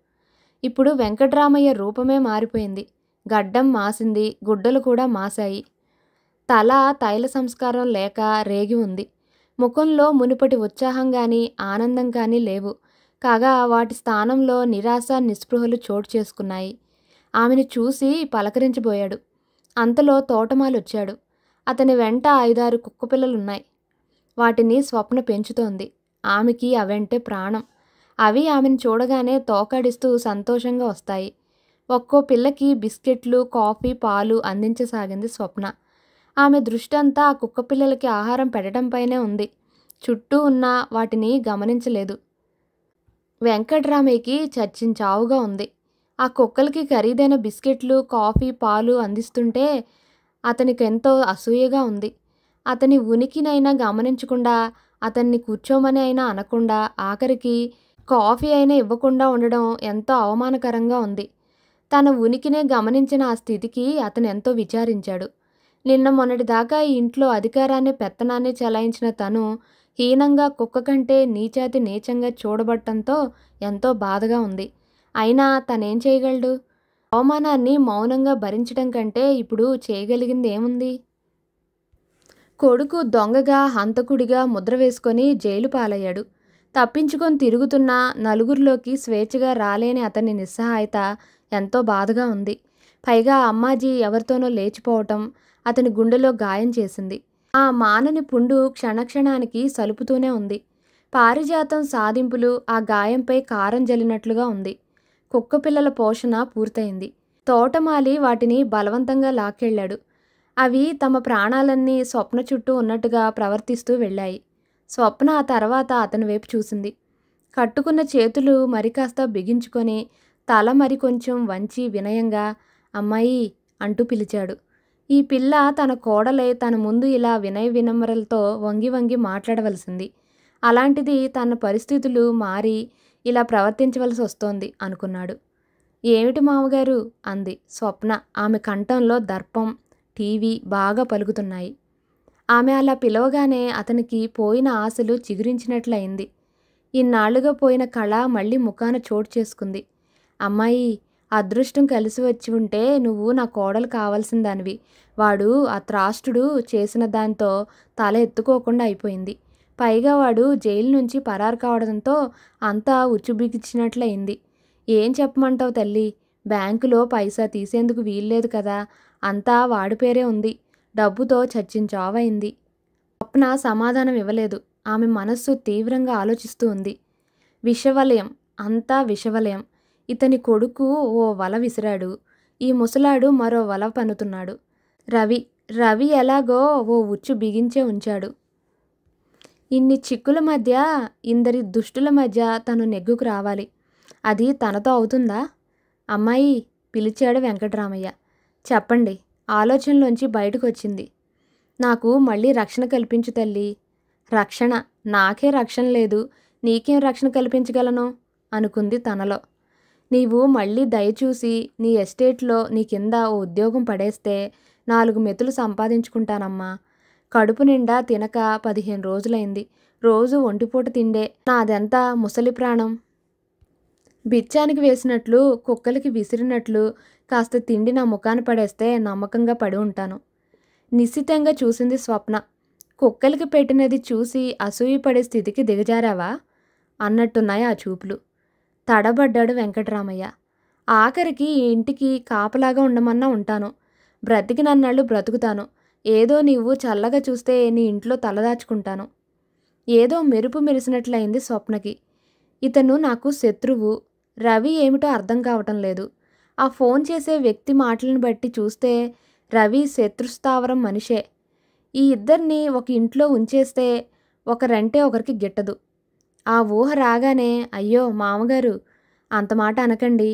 ఇప్పుడు వెంకట్రామయ్య రూపమే మారిపోయింది. గడ్డం మాసింది, గుడ్డలు కూడా మాశాయి. తల తైల సంస్కారం లేక రేగి ఉంది. ముఖంలో మునుపటి ఉత్సాహం కానీ ఆనందం కానీ లేవు. కాగా వాటి స్థానంలో నిరాశ, నిస్పృహలు చోటు చేసుకున్నాయి. ఆమెను చూసి పలకరించబోయాడు. అంతలో తోటమాలొచ్చాడు. అతని వెంట 5-6 కుక్కపిల్లలున్నాయి. వాటిని స్వప్న పెంచుతోంది. ఆమెకి అవంటే ప్రాణం. అవి ఆమెను చూడగానే తోకాడిస్తూ సంతోషంగా వస్తాయి. ఒక్కో పిల్లకి బిస్కెట్లు, కాఫీ, పాలు అందించసాగింది స్వప్న. ఆమె దృష్టంతా ఆ కుక్కపిల్లలకి ఆహారం పెట్టడంపైనే ఉంది. చుట్టూ ఉన్న వాటిని గమనించలేదు. వెంకట్రామయ్యకి చచ్చించావుగా ఉంది. ఆ కుక్కలకి ఖరీదైన బిస్కెట్లు, కాఫీ, పాలు అందిస్తుంటే అతనికెంతో అసూయగా ఉంది. అతని ఉనికినైనా గమనించకుండా, అతన్ని కూర్చోమని అయినా అనకుండా, ఆఖరికి కాఫీ అయినా ఇవ్వకుండా ఉండడం ఎంతో అవమానకరంగా ఉంది. తన ఉనికినే గమనించిన ఆ స్థితికి అతను ఎంతో విచారించాడు. నిన్న మొన్నటిదాకా ఈ ఇంట్లో అధికారాన్ని, పెత్తనాన్ని చెలాయించిన తను హీనంగా, కుక్క కంటే నీచాతి నీచంగా చూడబట్టంతో ఎంతో బాధగా ఉంది. అయినా తనేం చేయగలడు? అవమానాన్ని మౌనంగా భరించడం కంటే ఇప్పుడు చేయగలిగింది ఏముంది? కొడుకు దొంగగా, హంతకుడిగా ముద్ర వేసుకొని జైలు పాలయ్యాడు. తప్పించుకొని తిరుగుతున్న నలుగురిలోకి స్వేచ్ఛగా రాలేని అతని నిస్సహాయత ఎంతో బాధగా ఉంది. పైగా అమ్మాజీ ఎవరితోనో లేచిపోవటం అతని గుండెలో గాయం చేసింది. ఆ మానని పుండు క్షణక్షణానికి సలుపుతూనే ఉంది. పారిజాతం సాధింపులు ఆ గాయంపై కారం జల్లినట్లుగా ఉంది. కుక్కపిల్లల పోషణ పూర్తయింది. తోటమాలి వాటిని బలవంతంగా లాక్కెళ్ళాడు. అవి తమ ప్రాణాలన్నీ స్వప్న చుట్టూ ఉన్నట్టుగా ప్రవర్తిస్తూ వెళ్ళాయి. స్వప్న ఆ తర్వాత అతని వైపు చూసింది. కట్టుకున్న చేతులు మరికాస్త బిగించుకొని, తల మరి కొంచెం వంచి వినయంగా అమ్మాయి అంటూ పిలిచాడు. ఈ పిల్ల తన కోడలై తన ముందు ఇలా వినయ వినమ్రలతో వంగి వంగి మాట్లాడవలసింది. అలాంటిది తన పరిస్థితులు మారి ఇలా ప్రవర్తించవలసి వస్తోంది అనుకున్నాడు. ఏమిటి మామగారు అంది స్వప్న. ఆమె కంఠంలో దర్పం, టీవీ బాగా పలుకుతున్నాయి. ఆమె అలా పిలవగానే అతనికి పోయిన ఆశలు చిగురించినట్లయింది. ఇన్నాళ్లుగా పోయిన కళ మళ్ళీ ముఖాన చోటు చేసుకుంది. అమ్మాయి, అదృష్టం కలిసి వచ్చి ఉంటే నువ్వు నా కోడలు కావాల్సిన దానివి. వాడు ఆ త్రాష్టుడు చేసిన దాంతో తల ఎత్తుకోకుండా అయిపోయింది. పైగా వాడు జైలు నుంచి పరారు కావడంతో అంతా ఉచ్చుబిగిచ్చినట్లయింది. ఏం చెప్పమంటావు తల్లి? బ్యాంకులో పైసా తీసేందుకు వీల్లేదు కదా. అంతా వాడి పేరే ఉంది. డబ్బుతో చచ్చిన చావైంది. స్వప్న సమాధానం ఇవ్వలేదు. ఆమె మనస్సు తీవ్రంగా ఆలోచిస్తూ ఉంది. విషవలయం, అంతా విషవలయం. ఇతని కొడుకు ఓ వల విసిరాడు. ఈ ముసలాడు మరో వల పన్నుతున్నాడు. రవి ఎలాగో ఓ ఉచ్చు బిగించే ఉంచాడు. ఇన్ని చిక్కుల మధ్య, ఇందరి దుష్టుల మధ్య తను నెగ్గుకు రావాలి. అది తనతో అవుతుందా? అమ్మాయి, పిలిచాడు వెంకట్రామయ్య. చెప్పండి. ఆలోచనలోంచి బయటకు వచ్చింది. నాకు మళ్ళీ రక్షణ కల్పించు తల్లి. రక్షణ? నాకే రక్షణ లేదు, నీకేం రక్షణ కల్పించగలను అనుకుంది తనలో. నీవు మళ్ళీ దయచూసి నీ ఎస్టేట్లో నీ కింద ఓ ఉద్యోగం పడేస్తే 4 మెతులు సంపాదించుకుంటానమ్మా. కడుపు నిండా తినక 15 రోజులైంది. రోజు ఒంటిపూట తిండే. నాదెంత ముసలి ప్రాణం. బిచ్చానికి వేసినట్లు, కుక్కలకి విసిరినట్లు కాస్త తిండి నా ముఖాన పడేస్తే నమ్మకంగా పడి ఉంటాను. నిశ్చితంగా చూసింది స్వప్న. కుక్కలకి పెట్టినది చూసి అసూయపడే స్థితికి దిగజారావా అన్నట్టున్నాయి ఆ చూపులు. తడబడ్డాడు వెంకట్రామయ్య. ఆఖరికి ఈ ఇంటికి కాపలాగా ఉండమన్నా ఉంటాను. బ్రతికినన్నాళ్ళు బ్రతుకుతాను. ఏదో నీవు చల్లగా చూస్తే నీ ఇంట్లో తలదాచుకుంటాను. ఏదో మెరుపు మెరిసినట్లయింది స్వప్నకి. ఇతను నాకు శత్రువు. రవి ఏమిటో అర్థం కావటం లేదు. ఆ ఫోన్ చేసే వ్యక్తి మాటలను బట్టి చూస్తే రవి శత్రుస్థావరం మనిషే. ఈ ఇద్దరిని ఒక ఇంట్లో ఉంచేస్తే ఒకరంటే ఒకరికి గిట్టదు. ఆ ఊహ రాగానే, అయ్యో మామగారు, అంత మాట అనకండి.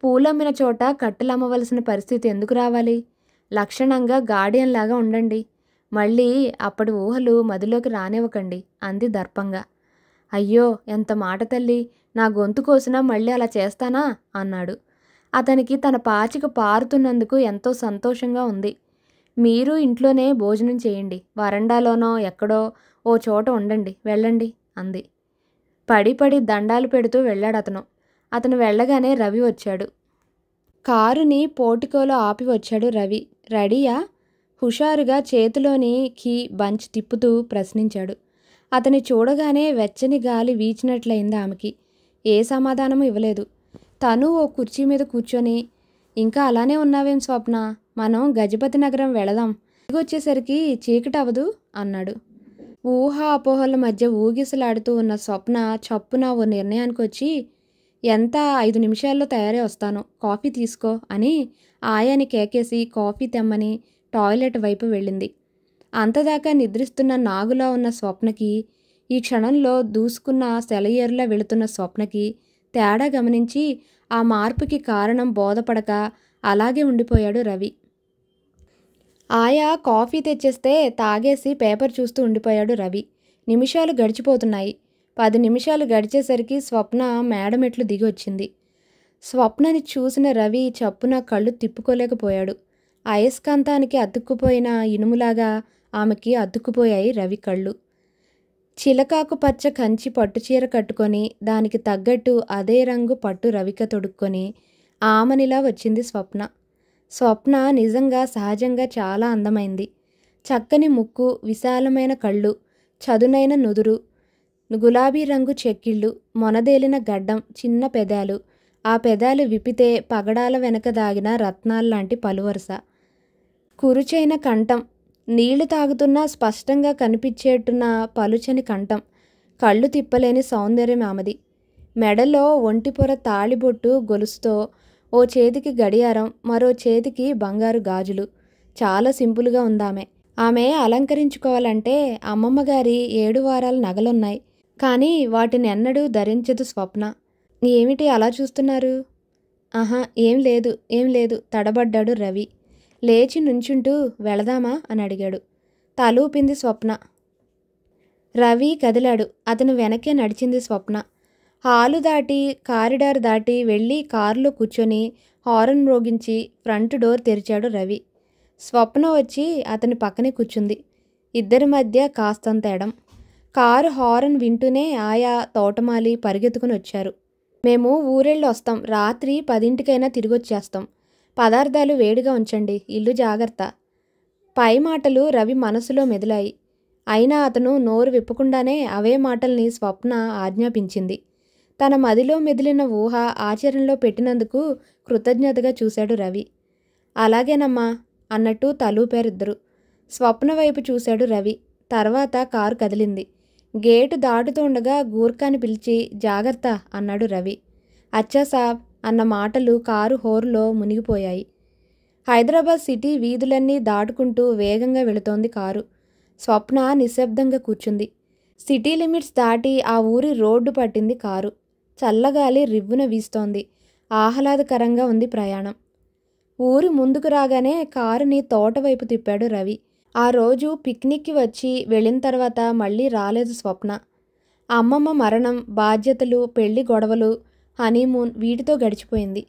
పూలమ్మిన చోట కట్టెలమ్మవలసిన పరిస్థితి ఎందుకు రావాలి? లక్షణంగా గార్డియన్లాగా ఉండండి. మళ్ళీ అప్పటి ఊహలు మదిలోకి రానివ్వకండి అంది దర్పంగా. అయ్యో, ఎంత మాట తల్లి. నా గొంతు కోసినా మళ్ళీ అలా చేస్తానా అన్నాడు. అతనికి తన పాచిక పారుతున్నందుకు ఎంతో సంతోషంగా ఉంది. మీరు ఇంట్లోనే భోజనం చేయండి. వరండాలోనో ఎక్కడో ఓ చోట ఉండండి. వెళ్ళండి అంది. పడి దండాలు పెడుతూ వెళ్ళాడు అతను వెళ్ళగానే రవి వచ్చాడు. కారుని పోర్టికోలో ఆపి వచ్చాడు రవి. రెడీయా? హుషారుగా చేతిలోని కీ బంచ్ తిప్పుతూ ప్రశ్నించాడు. అతని చూడగానే వెచ్చని గాలి వీచినట్లయింది ఆమెకి. ఏ సమాధానము ఇవ్వలేదు. తను ఓ కుర్చీ మీద కూర్చొని, ఇంకా అలానే ఉన్నావేం స్వప్న? మనం గజపతి నగరం వెళదాం. వచ్చేసరికి చీకటి అవదు అన్నాడు. ఊహా అపోహల మధ్య ఊగిసలాడుతూ ఉన్న స్వప్న చప్పున ఓ నిర్ణయానికి వచ్చి, ఎంత 5 నిమిషాల్లో తయారై వస్తాను, కాఫీ తీసుకో అని ఆయాని కేకేసి కాఫీ తెమ్మని టాయిలెట్ వైపు వెళ్ళింది. అంతదాకా నిద్రిస్తున్న నాగులా ఉన్న స్వప్నకి, ఈ క్షణంలో దూసుకున్న సెలయేరులా వెళుతున్న స్వప్నకి తేడా గమనించి ఆ మార్పుకి కారణం బోధపడక అలాగే ఉండిపోయాడు రవి. ఆయా కాఫీ తెచ్చేస్తే తాగేసి పేపర్ చూస్తూ ఉండిపోయాడు రవి. నిమిషాలు గడిచిపోతున్నాయి. 10 నిమిషాలు గడిచేసరికి స్వప్న మేడమెట్లు దిగి వచ్చింది. స్వప్నని చూసిన రవి చప్పున కళ్ళు తిప్పుకోలేకపోయాడు. అయస్కాంతానికి అతుక్కుపోయిన ఇనుములాగా ఆమెకి అతుక్కుపోయాయి రవి కళ్ళు. చిలకాకు పచ్చ కంచి పట్టుచీర కట్టుకొని దానికి తగ్గట్టు అదే రంగు పట్టు రవిక తొడుక్కొని ఆమనిలా వచ్చింది స్వప్న. స్వప్న నిజంగా సహజంగా చాలా అందమైంది. చక్కని ముక్కు, విశాలమైన కళ్ళు, చదునైన నుదురు, గులాబీ రంగు చెక్కిళ్ళు, మొనదేలిన గడ్డం, చిన్న పెదాలు, ఆ పెదాలు విప్పితే పగడాల వెనక దాగిన రత్నాల్లాంటి పలువరస, కురుచైన కంఠం, నీళ్లు తాగుతున్నా స్పష్టంగా కనిపించేట్టున్న పలుచని కంఠం, కళ్ళు తిప్పలేని సౌందర్యం ఆమెది. మెడలో ఒంటిపొర తాళిబొట్టు గొలుసుతో ఓ చేతికి గడియారం, మరో చేతికి బంగారు గాజులు. చాలా సింపుల్గా ఉందామె. ఆమె అలంకరించుకోవాలంటే అమ్మమ్మగారి 7 వారాల నగలున్నాయి. కానీ వాటిని ఎన్నడూ ధరించదు స్వప్న. ఏమిటి అలా చూస్తున్నారు? ఆహా, ఏం లేదు తడబడ్డాడు రవి. లేచి నుంచుంటూ వెళదామా అని అడిగాడు. తలూపింది స్వప్న. రవి కదిలాడు. అతను వెనకే నడిచింది స్వప్న. హాలు దాటి కారిడార్ దాటి వెళ్ళి కారులో కూర్చొని హారన్ మ్రోగించి ఫ్రంట్ డోర్ తెరిచాడు రవి. స్వప్న వచ్చి అతని పక్కనే కూర్చుంది. ఇద్దరి మధ్య కాస్తంత ఎడం. కారు హారన్ వింటూనే ఆయా తోటమాలి పరిగెత్తుకుని వచ్చారు. మేము ఊరెళ్ళి వస్తాం, రాత్రి 10ంటికైనా తిరిగొచ్చేస్తాం. పదార్థాలు వేడిగా ఉంచండి, ఇల్లు జాగ్రత్త. పై మాటలు రవి మనసులో మెదిలాయి. అయినా అతను నోరు విప్పకుండానే అవే మాటల్ని స్వప్న ఆజ్ఞాపించింది. తన మదిలో మెదిలిన ఊహ ఆచరణలో పెట్టినందుకు కృతజ్ఞతగా చూశాడు రవి. అలాగేనమ్మా అన్నట్టు తలూపారిద్దరు. స్వప్న వైపు చూశాడు రవి. తర్వాత కారు కదిలింది. గేటు దాటుతుండగా గూర్ఖాని పిలిచి జాగ్రత్త అన్నాడు రవి. అచ్చా సాబ్ అన్న మాటలు కారు హోరులో మునిగిపోయాయి. హైదరాబాద్ సిటీ వీధులన్నీ దాటుకుంటూ వేగంగా వెళుతోంది కారు. స్వప్న నిశ్శబ్దంగా కూర్చుంది. సిటీ లిమిట్స్ దాటి ఆ ఊరి రోడ్డు పట్టింది కారు. చల్లగాలి రివ్వున వీస్తోంది. ఆహ్లాదకరంగా ఉంది ప్రయాణం. ఊరి ముందుకు రాగానే కారుని తోటవైపు తిప్పాడు రవి. ఆ రోజు పిక్నిక్కి వచ్చి వెళ్ళిన తర్వాత మళ్ళీ రాలేదు స్వప్న. అమ్మమ్మ మరణం, బాధ్యతలు, పెళ్లి గొడవలు, హనీమూన్ వీటితో గడిచిపోయింది.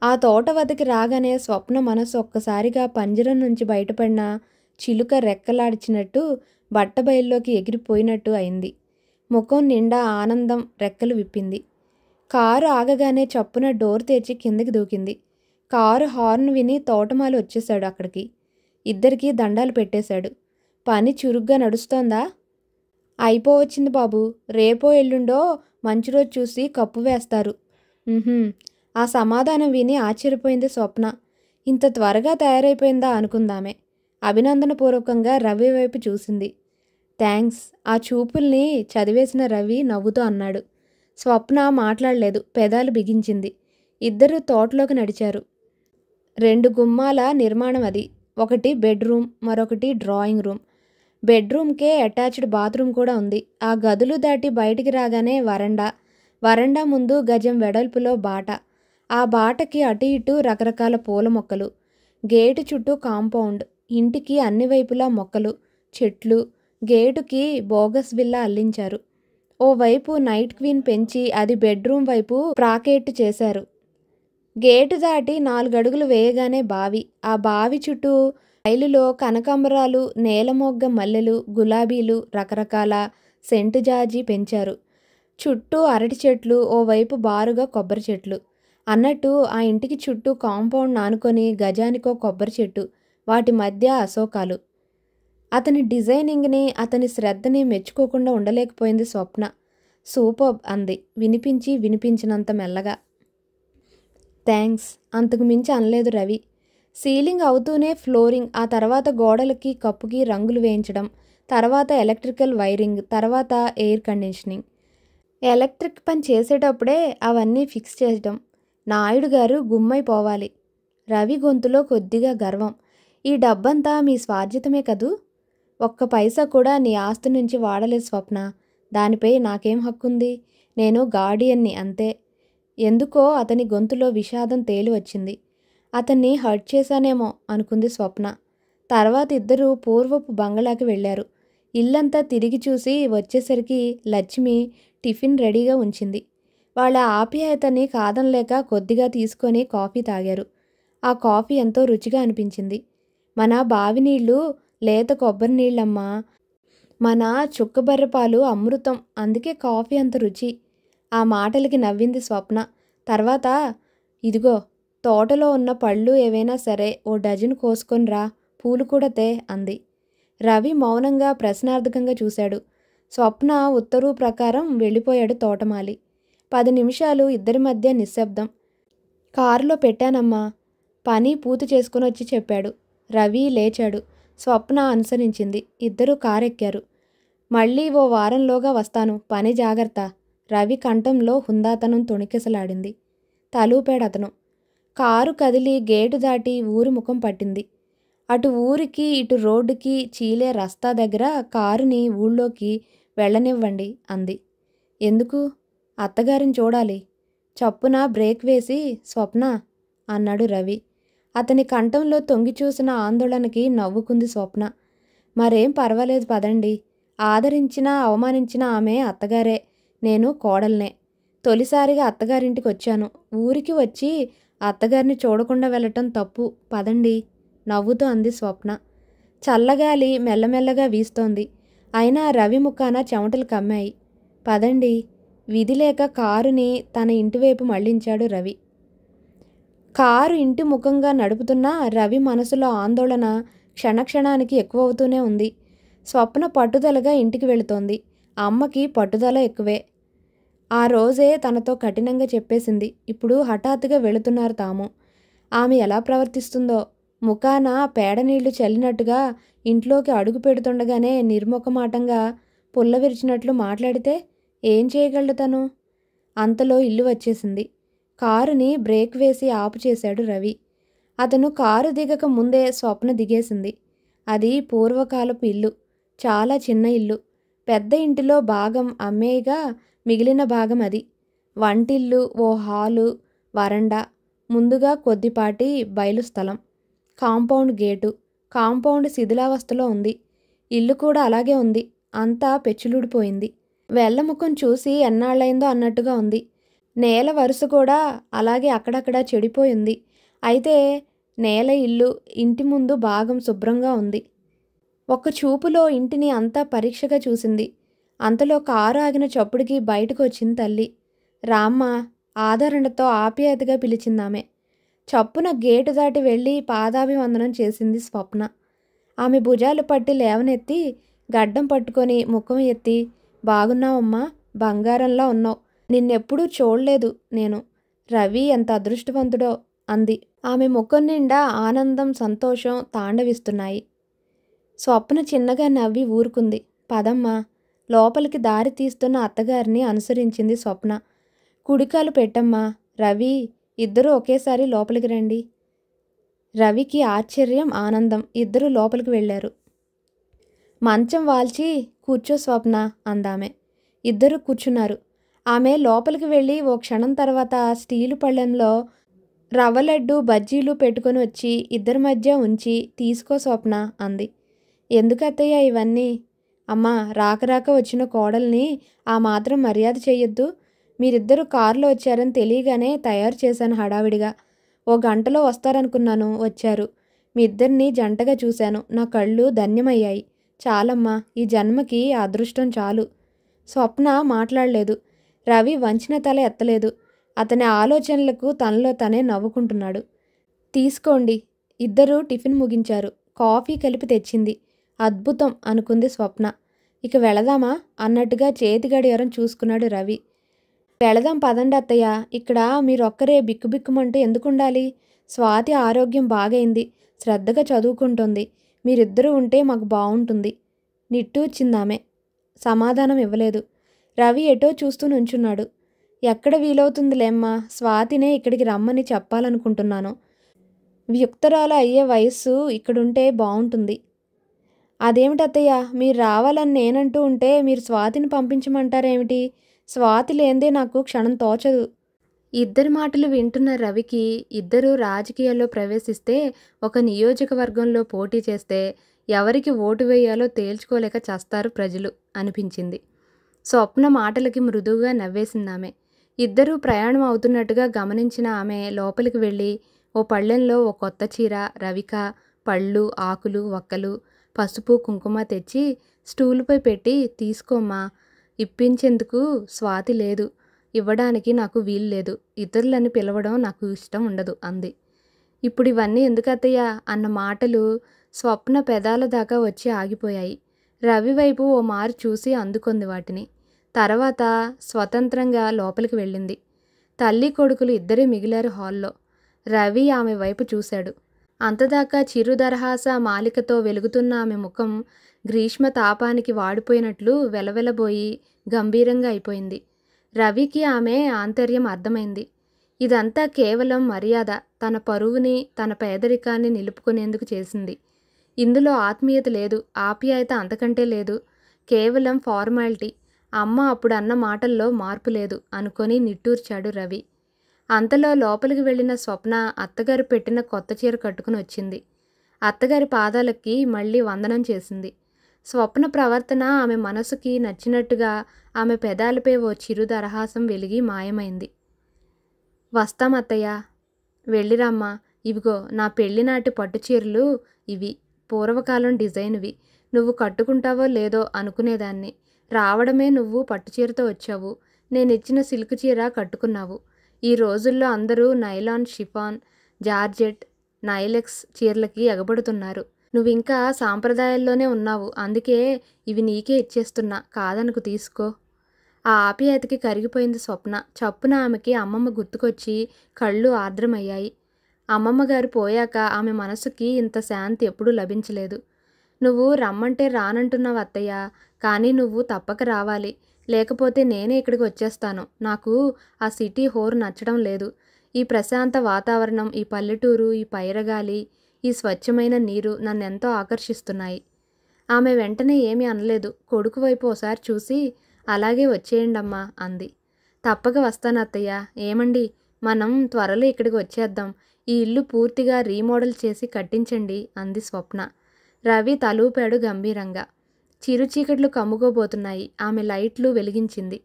ఆ తోట వద్దకి రాగానే స్వప్న మనసు ఒక్కసారిగా పంజరం నుంచి బయటపడిన చిలుక రెక్కలాడిచినట్టు బట్టబయల్లోకి ఎగిరిపోయినట్టు అయింది. ముఖం నిండా ఆనందం రెక్కలు విప్పింది. కారు ఆగగానే చప్పున డోర్ తెరిచి కిందకి దూకింది. కారు హార్న్ విని తోటమాలి వచ్చేశాడు అక్కడికి. ఇద్దరికీ దండాలు పెట్టేశాడు. పని చురుగ్గా నడుస్తోందా? అయిపోవచ్చింది బాబు, రేపో ఎల్లుండో మంచి రోజు చూసి కప్పు వేస్తారు. ఆ సమాధానం విని ఆశ్చర్యపోయింది స్వప్న. ఇంత త్వరగా తయారైపోయిందా అనుకుందామే. అభినందనపూర్వకంగా రవి వైపు చూసింది. థ్యాంక్స్. ఆ చూపుల్ని చదివేసిన రవి నవ్వుతూ అన్నాడు. స్వప్న మాట్లాడలేదు, పెదాలు బిగించింది. ఇద్దరూ తోటలోకి నడిచారు. 2 గుమ్మాల నిర్మాణం అది. ఒకటి బెడ్రూమ్, మరొకటి డ్రాయింగ్ రూమ్. బెడ్రూమ్కే అటాచ్డ్ బాత్రూమ్ కూడా ఉంది. ఆ గదులు దాటి బయటికి రాగానే వరండా. వరండా ముందు గజం వెడల్పులో బాట. ఆ బాటకి అటు ఇటు రకరకాల పూల మొక్కలు. గేటు చుట్టూ కాంపౌండ్. ఇంటికి అన్ని వైపులా మొక్కలు, చెట్లు. గేటుకి బోగస్ విల్లా అల్లించారు. ఓవైపు నైట్ క్వీన్ పెంచి అది బెడ్రూమ్ వైపు ప్రాకేట్ చేశారు. గేటు దాటి 4 అడుగులు వేయగానే బావి. ఆ బావి చుట్టూ రైలులో కనకాంబరాలు, నేలమొగ్గ మల్లెలు, గులాబీలు, రకరకాల సెంటుజాజి పెంచారు. చుట్టూ అరటి చెట్లు, ఓవైపు బారుగా కొబ్బరి చెట్లు. అన్నట్టు ఆ ఇంటికి చుట్టూ కాంపౌండ్ ఆనుకొని గజానికో కొబ్బరి చెట్టు, వాటి మధ్య అశోకాలు. అతని డిజైనింగ్ని, అతని శ్రద్ధని మెచ్చుకోకుండా ఉండలేకపోయింది స్వప్న. సూపర్బ్ అంది వినిపించినంత మెల్లగా. థ్యాంక్స్ అంతకు మించి అనలేదు రవి. సీలింగ్ అవుతూనే ఫ్లోరింగ్, ఆ తర్వాత గోడలకి కప్పుకి రంగులు వేయించడం, తర్వాత ఎలక్ట్రికల్ వైరింగ్, తర్వాత ఎయిర్ కండిషనింగ్. ఎలక్ట్రిక్ పని చేసేటప్పుడే అవన్నీ ఫిక్స్ చేయడం. నాయుడు గారు గుమ్మైపోవాలి. రవి గొంతులో కొద్దిగా గర్వం. ఈ డబ్బంతా మీ స్వార్జితమే కదూ? ఒక్క పైసా కూడా నీ ఆస్తి నుంచి వాడలేదు స్వప్న. దానిపై నాకేం హక్కుంది? నేను గార్డియన్ని అంతే. ఎందుకో అతని గొంతులో విషాదం తేలి వచ్చింది. అతన్ని హర్ట్ చేశానేమో అనుకుంది స్వప్న. తర్వాత ఇద్దరూ పూర్వపు బంగళాకి వెళ్లారు. ఇల్లంతా తిరిగి చూసి వచ్చేసరికి లక్ష్మి టిఫిన్ రెడీగా ఉంచింది. వాళ్ళ ఆప్యాయతని కాదనలేక కొద్దిగా తీసుకొని కాఫీ తాగారు. ఆ కాఫీ ఎంతో రుచిగా అనిపించింది. మన బావి నీళ్లు లేత కొబ్బరి నీళ్ళమ్మా, మన చుక్కబర్రెపాలు అమృతం, అందుకే కాఫీ అంత రుచి. ఆ మాటలకి నవ్వింది స్వప్న. తర్వాత ఇదిగో తోటలో ఉన్న పళ్ళు ఏవైనా సరే ఓ డజను కోసుకొని రా, పూలు కూడా తే అంది. రవి మౌనంగా ప్రశ్నార్థకంగా చూశాడు. స్వప్న ఉత్తర్వు ప్రకారం వెళ్ళిపోయాడు తోటమాలి. 10 నిమిషాలు ఇద్దరి మధ్య నిశ్శబ్దం. కారులో పెట్టానమ్మా, పని పూర్తి చేసుకుని వచ్చి చెప్పాడు. రవి లేచాడు. స్వప్న అనుసరించింది. ఇద్దరూ కారెక్కారు. మళ్ళీ ఓ వారంలోగా వస్తాను, పని జాగ్రత్త. రవి కంఠంలో హుందాతనం తొణికిసలాడింది. తలూపాడతను. కారు కదిలి గేటు దాటి ఊరి ముఖం పట్టింది. అటు ఊరికి ఇటు రోడ్డుకి చీలే రస్తా దగ్గర కారుని ఊళ్ళోకి వెళ్ళనివ్వండి అంది. ఎందుకు? అత్తగారిని చూడాలి. చప్పున బ్రేక్ వేసి స్వప్న అన్నాడు రవి. అతని కంఠంలో తొంగి చూసిన ఆందోళనకి నవ్వుకుంది స్వప్న. మరేం పర్వాలేదు పదండి. ఆదరించినా అవమానించినా ఆమె అత్తగారే, నేను కోడల్నే. తొలిసారిగా అత్తగారింటికి వచ్చాను. ఊరికి వచ్చి అత్తగారిని చూడకుండా వెళ్ళటం తప్పు. పదండి నవ్వుతూ అంది స్వప్న. చల్లగాలి మెల్లమెల్లగా వీస్తోంది. అయినా రవి ముఖాన చెమటలు కమ్మాయి. పదండి. విధిలేక కారుని తన ఇంటివైపు మళ్లించాడు రవి. కారు ఇంటి ముఖంగా నడుపుతున్నా రవి మనసులో ఆందోళన క్షణక్షణానికి ఎక్కువవుతూనే ఉంది. స్వప్న పట్టుదలగా ఇంటికి వెళుతోంది. అమ్మకి పట్టుదల ఎక్కువే. ఆ రోజే తనతో కఠినంగా చెప్పేసింది. ఇప్పుడు హఠాత్తుగా వెళుతున్నారు తాము. ఆమె ఎలా ప్రవర్తిస్తుందో. ముఖాన పేడనీళ్లు చల్లినట్టుగా ఇంట్లోకి అడుగు పెడుతుండగానే నిర్ముఖమాటంగా పుల్ల విరిచినట్లు మాట్లాడితే ఏం చేయగలడు తను? అంతలో ఇల్లు వచ్చేసింది. కారుని బ్రేక్ వేసి ఆపు చేశాడు రవి. అతను కారు దిగక ముందే స్వప్న దిగేసింది. అది పూర్వకాలపు ఇల్లు. చాలా చిన్న ఇల్లు. పెద్ద ఇంటిలో భాగం అమ్మేయగా మిగిలిన భాగం అది. వంటిల్లు, ఓ హాలు, వరండా, ముందుగా కొద్దిపాటి బయలు స్థలం, కాంపౌండ్ గేటు. కాంపౌండ్ శిథిలావస్థలో ఉంది. ఇల్లు కూడా అలాగే ఉంది. అంతా పెచ్చులుడిపోయింది. వెళ్లముఖం చూసి ఎన్నాళ్ళైందో అన్నట్టుగా ఉంది. నేల వరుస కూడా అలాగే అక్కడక్కడ చెడిపోయింది. అయితే నేల ఇల్లు ఇంటి ముందు భాగం శుభ్రంగా ఉంది. ఒక్క చూపులో ఇంటిని అంతా పరీక్షగా చూసింది. అంతలో కారు ఆగిన చప్పుడుకి బయటకు వచ్చింది తల్లి. రామ్మ ఆదరణతో ఆప్యాయతగా పిలిచిందామె. చప్పున గేటు దాటి వెళ్ళి పాదాభివందనం చేసింది స్వప్న. ఆమె భుజాలు పట్టి లేవనెత్తి గడ్డం పట్టుకొని ముఖం ఎత్తి, బాగున్నావమ్మా, బంగారంలా ఉన్నావు. నిన్నెప్పుడూ చూడలేదు నేను. రవి ఎంత అదృష్టవంతుడో అంది. ఆమె ముఖం నిండా ఆనందం, సంతోషం తాండవిస్తున్నాయి. స్వప్న చిన్నగా నవ్వి ఊరుకుంది. పదమ్మా. లోపలికి దారి తీస్తున్న అత్తగారిని అనుసరించింది స్వప్న. కుడికాలు పెట్టమ్మా. రవి, ఇద్దరూ ఒకేసారి లోపలికి రండి. రవికి ఆశ్చర్యం, ఆనందం. ఇద్దరూ లోపలికి వెళ్ళారు. మంచం వాల్చి కూర్చో స్వప్న అందామె. ఇద్దరూ కూర్చున్నారు. ఆమె లోపలికి వెళ్ళి ఓ క్షణం తర్వాత స్టీలు పళ్ళెంలో రవ్వలడ్డు, బజ్జీలు పెట్టుకొని వచ్చి ఇద్దరి మధ్య ఉంచి, తీసుకో స్వప్న అంది. ఎందుకు అత్తయ్య ఇవన్నీ? అమ్మా, రాక రాక వచ్చిన కోడల్ని ఆ మాత్రం మర్యాద చెయ్యొద్దు. మీరిద్దరూ కారులో వచ్చారని తెలియగానే తయారు చేశాను హడావిడిగా. ఓ గంటలో వస్తారనుకున్నాను, వచ్చారు. మీ ఇద్దరిని జంటగా చూశాను. నా కళ్ళు ధన్యమయ్యాయి. చాలమ్మా, ఈ జన్మకి ఆ అదృష్టం చాలు. స్వప్న మాట్లాడలేదు. రవి వంచిన తల ఎత్తలేదు. అతని ఆలోచనలకు తనలో తనే నవ్వుకుంటున్నాడు. తీసుకోండి. ఇద్దరూ టిఫిన్ ముగించారు. కాఫీ కలిపి తెచ్చింది. అద్భుతం అనుకుంది స్వప్న. ఇక వెళదామా అన్నట్టుగా చేతి గడియారం చూసుకున్నాడు రవి. వెళదాం పదండి అత్తయ్య. ఇక్కడ మీరొక్కరే బిక్కుబిక్కుమంటూ ఎందుకుండాలి? స్వాతి ఆరోగ్యం బాగైంది. శ్రద్ధగా చదువుకుంటుంది. మీరిద్దరూ ఉంటే మాకు బాగుంటుంది. నిట్టూర్చిందామె. సమాధానం ఇవ్వలేదు. రవి ఎటో చూస్తూ నుంచున్నాడు. ఎక్కడ వీలవుతుందిలేమ్మా, స్వాతినే ఇక్కడికి రమ్మని చెప్పాలనుకుంటున్నాను. వ్యుక్తరాలు అయ్యే వయస్సు ఇక్కడుంటే బాగుంటుంది. అదేమిటత్తయ్య, మీరు రావాలని నేనంటూ ఉంటే మీరు స్వాతిని పంపించమంటారేమిటి? స్వాతి లేందే నాకు క్షణం తోచదు. ఇద్దరి మాటలు వింటున్న రవికి ఇద్దరూ రాజకీయాల్లో ప్రవేశిస్తే, ఒక నియోజకవర్గంలో పోటీ చేస్తే ఎవరికి ఓటు వేయాలో తేల్చుకోలేక చస్తారు ప్రజలు అనిపించింది. స్వప్న మాటలకి మృదువుగా నవ్వేసిందామె. ఇద్దరూ ప్రయాణం అవుతున్నట్టుగా గమనించిన ఆమె లోపలికి వెళ్ళి ఓ పళ్ళెంలో ఓ కొత్త చీర, రవిక, పళ్ళు, ఆకులు, వక్కలు, పసుపు, కుంకుమ తెచ్చి స్టూలుపై పెట్టి, తీసుకోమ్మా. ఇప్పించేందుకు స్వాతి లేదు. ఇవ్వడానికి నాకు వీలు లేదు. ఇతరులని పిలవడం నాకు ఇష్టం ఉండదు అంది. ఇప్పుడు ఇవన్నీ ఎందుకత్తయ్య అన్న మాటలు స్వప్న పెదాల దాకా వచ్చి ఆగిపోయాయి. రవి వైపు ఓ మారు చూసి అందుకుంది వాటిని. తర్వాత స్వతంత్రంగా లోపలికి వెళ్ళింది. తల్లి కొడుకులు ఇద్దరే మిగిలారు హాల్లో. రవి ఆమె వైపు చూశాడు. అంతదాకా చిరుదరహాస మాలికతో వెలుగుతున్న ఆమె ముఖం గ్రీష్మ తాపానికి వాడిపోయినట్లు వెలవెలబోయి గంభీరంగా అయిపోయింది. రవికి ఆమె ఆంతర్యం అర్థమైంది. ఇదంతా కేవలం మర్యాద, తన పరువుని, తన పేదరికాన్ని నిలుపుకునేందుకు చేసింది. ఇందులో ఆత్మీయత లేదు, ఆప్యాయత అంతకంటే లేదు. కేవలం ఫార్మాలిటీ. అమ్మ అప్పుడు అన్న మాటల్లో మార్పు లేదు అనుకొని నిట్టూర్చాడు రవి. అంతలో లోపలికి వెళ్ళిన స్వప్న అత్తగారు పెట్టిన కొత్త చీర కట్టుకుని వచ్చింది. అత్తగారి పాదాలకి మళ్ళీ వందనం చేసింది. స్వప్న ప్రవర్తన ఆమె మనసుకి నచ్చినట్టుగా ఆమె పెదాలపై ఓ చిరు దరహాసం వెలిగి మాయమైంది. వస్తాం అత్తయ్య. వెళ్ళిరమ్మా. ఇవిగో నా పెళ్లినాటి పట్టుచీరలు ఇవి. పూర్వకాలం డిజైన్వి. నువ్వు కట్టుకుంటావో లేదో అనుకునేదాన్ని. రావడమే నువ్వు పట్టుచీరతో వచ్చావు. నేనిచ్చిన సిల్క్ చీర కట్టుకున్నావు. ఈ రోజుల్లో అందరూ నైలాన్, షిఫాన్, జార్జెట్, నైలెక్స్ చీరలకి ఎగబడుతున్నారు. నువ్వింకా సాంప్రదాయాల్లోనే ఉన్నావు. అందుకే ఇవి నీకే ఇచ్చేస్తున్నా. కాదనకు, తీసుకో. ఆ ఆప్యాయతకి కరిగిపోయింది స్వప్న. చప్పున ఆమెకి అమ్మమ్మ గుర్తుకొచ్చి కళ్ళు ఆర్ద్రమయ్యాయి. అమ్మమ్మగారు పోయాక ఆమె మనసుకి ఇంత శాంతి ఎప్పుడూ లభించలేదు. నువ్వు రమ్మంటే రానంటున్నావు అత్తయ్య. కానీ నువ్వు తప్పక రావాలి. లేకపోతే నేనే ఇక్కడికి వచ్చేస్తాను. నాకు ఆ సిటీ హోరు నచ్చడం లేదు. ఈ ప్రశాంత వాతావరణం, ఈ పల్లెటూరు, ఈ పైరగాలి, ఈ స్వచ్ఛమైన నీరు నన్నెంతో ఆకర్షిస్తున్నాయి. ఆమె వెంటనే ఏమీ అనలేదు. కొడుకు వైపు ఓసారి చూసి, అలాగే వచ్చేయండమ్మా అంది. తప్పక వస్తాను అత్తయ్య. ఏమండి, మనం త్వరలో ఇక్కడికి వచ్చేద్దాం. ఈ ఇల్లు పూర్తిగా రీమోడల్ చేసి కట్టించండి అంది స్వప్న. రవి తలూపాడు గంభీరంగా. చిరుచీకట్లు కమ్ముకోబోతున్నాయి. ఆమె లైట్లు వెలిగించింది.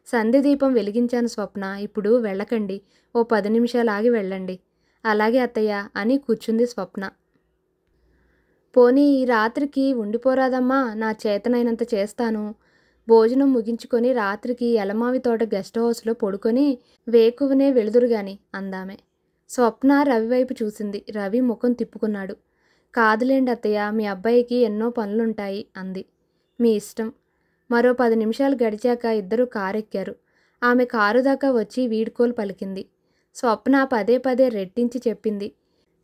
సంధ్యదీపం వెలిగించాను స్వప్న. ఇప్పుడు వెళ్ళకండి. ఓ 10 నిమిషాలు ఆగి వెళ్ళండి. అలాగే అత్తయ్య అని కూర్చుంది స్వప్న. పోనీ ఈ రాత్రికి ఉండిపోరాదమ్మా. నా చేతనైనంత చేస్తాను. భోజనం ముగించుకొని రాత్రికి ఎలమావి తోట గెస్ట్ హౌస్లో పడుకొని వేకువనే వెళుదురుగాని అందామె. స్వప్న రవి వైపు చూసింది. రవి ముఖం తిప్పుకున్నాడు. కాదులేండి అత్తయ్య, మీ అబ్బాయికి ఎన్నో పనులుంటాయి అంది. మీ ఇష్టం. మరో 10 నిమిషాలు గడిచాక ఇద్దరూ కారెక్కారు. ఆమె కారు దాకా వచ్చి వీడ్కోలు పలికింది. స్వప్న పదే పదే రెట్టించి చెప్పింది.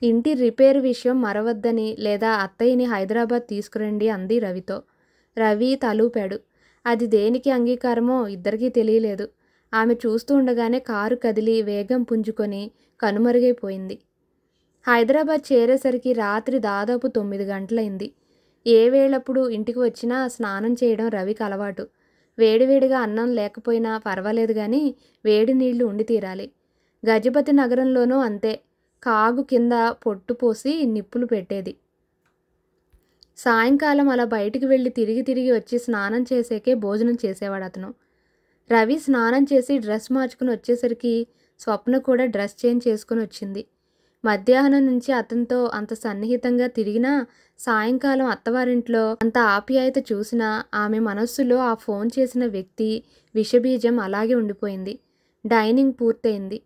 ఇంటి రిపేరు విషయం మరవద్దని, లేదా అత్తయ్యని హైదరాబాద్ తీసుకురండి అంది రవితో. రవి తలూపాడు. అది దేనికి అంగీకారమో ఇద్దరికీ తెలియలేదు. ఆమె చూస్తూ ఉండగానే కారు కదిలి వేగం పుంజుకొని కనుమరుగైపోయింది. హైదరాబాద్ చేరేసరికి రాత్రి దాదాపు 9 గంటలైంది. ఏ వేళప్పుడు ఇంటికి వచ్చినా స్నానం చేయడం రవికి అలవాటు. వేడివేడిగా అన్నం లేకపోయినా పర్వాలేదు గాని వేడి నీళ్లు ఉండి తీరాలి. గజపతి నగరంలోనూ అంతే. కాగు కింద పొట్టు పోసి నిప్పులు పెట్టేది. సాయంకాలం అలా బయటికి వెళ్ళి తిరిగి తిరిగి వచ్చి స్నానం చేసేకే భోజనం చేసేవాడు అతను. రవి స్నానం చేసి డ్రెస్ మార్చుకుని వచ్చేసరికి స్వప్న కూడా డ్రెస్ చేంజ్ చేసుకుని వచ్చింది. మధ్యాహ్నం నుంచి అతనితో అంత సన్నిహితంగా తిరిగినా, సాయంకాలం అత్తవారింట్లో అంత ఆప్యాయత చూసినా ఆమె మనస్సులో ఆ ఫోన్ చేసిన వ్యక్తి విషబీజం అలాగే ఉండిపోయింది. డైనింగ్ పూర్తయింది.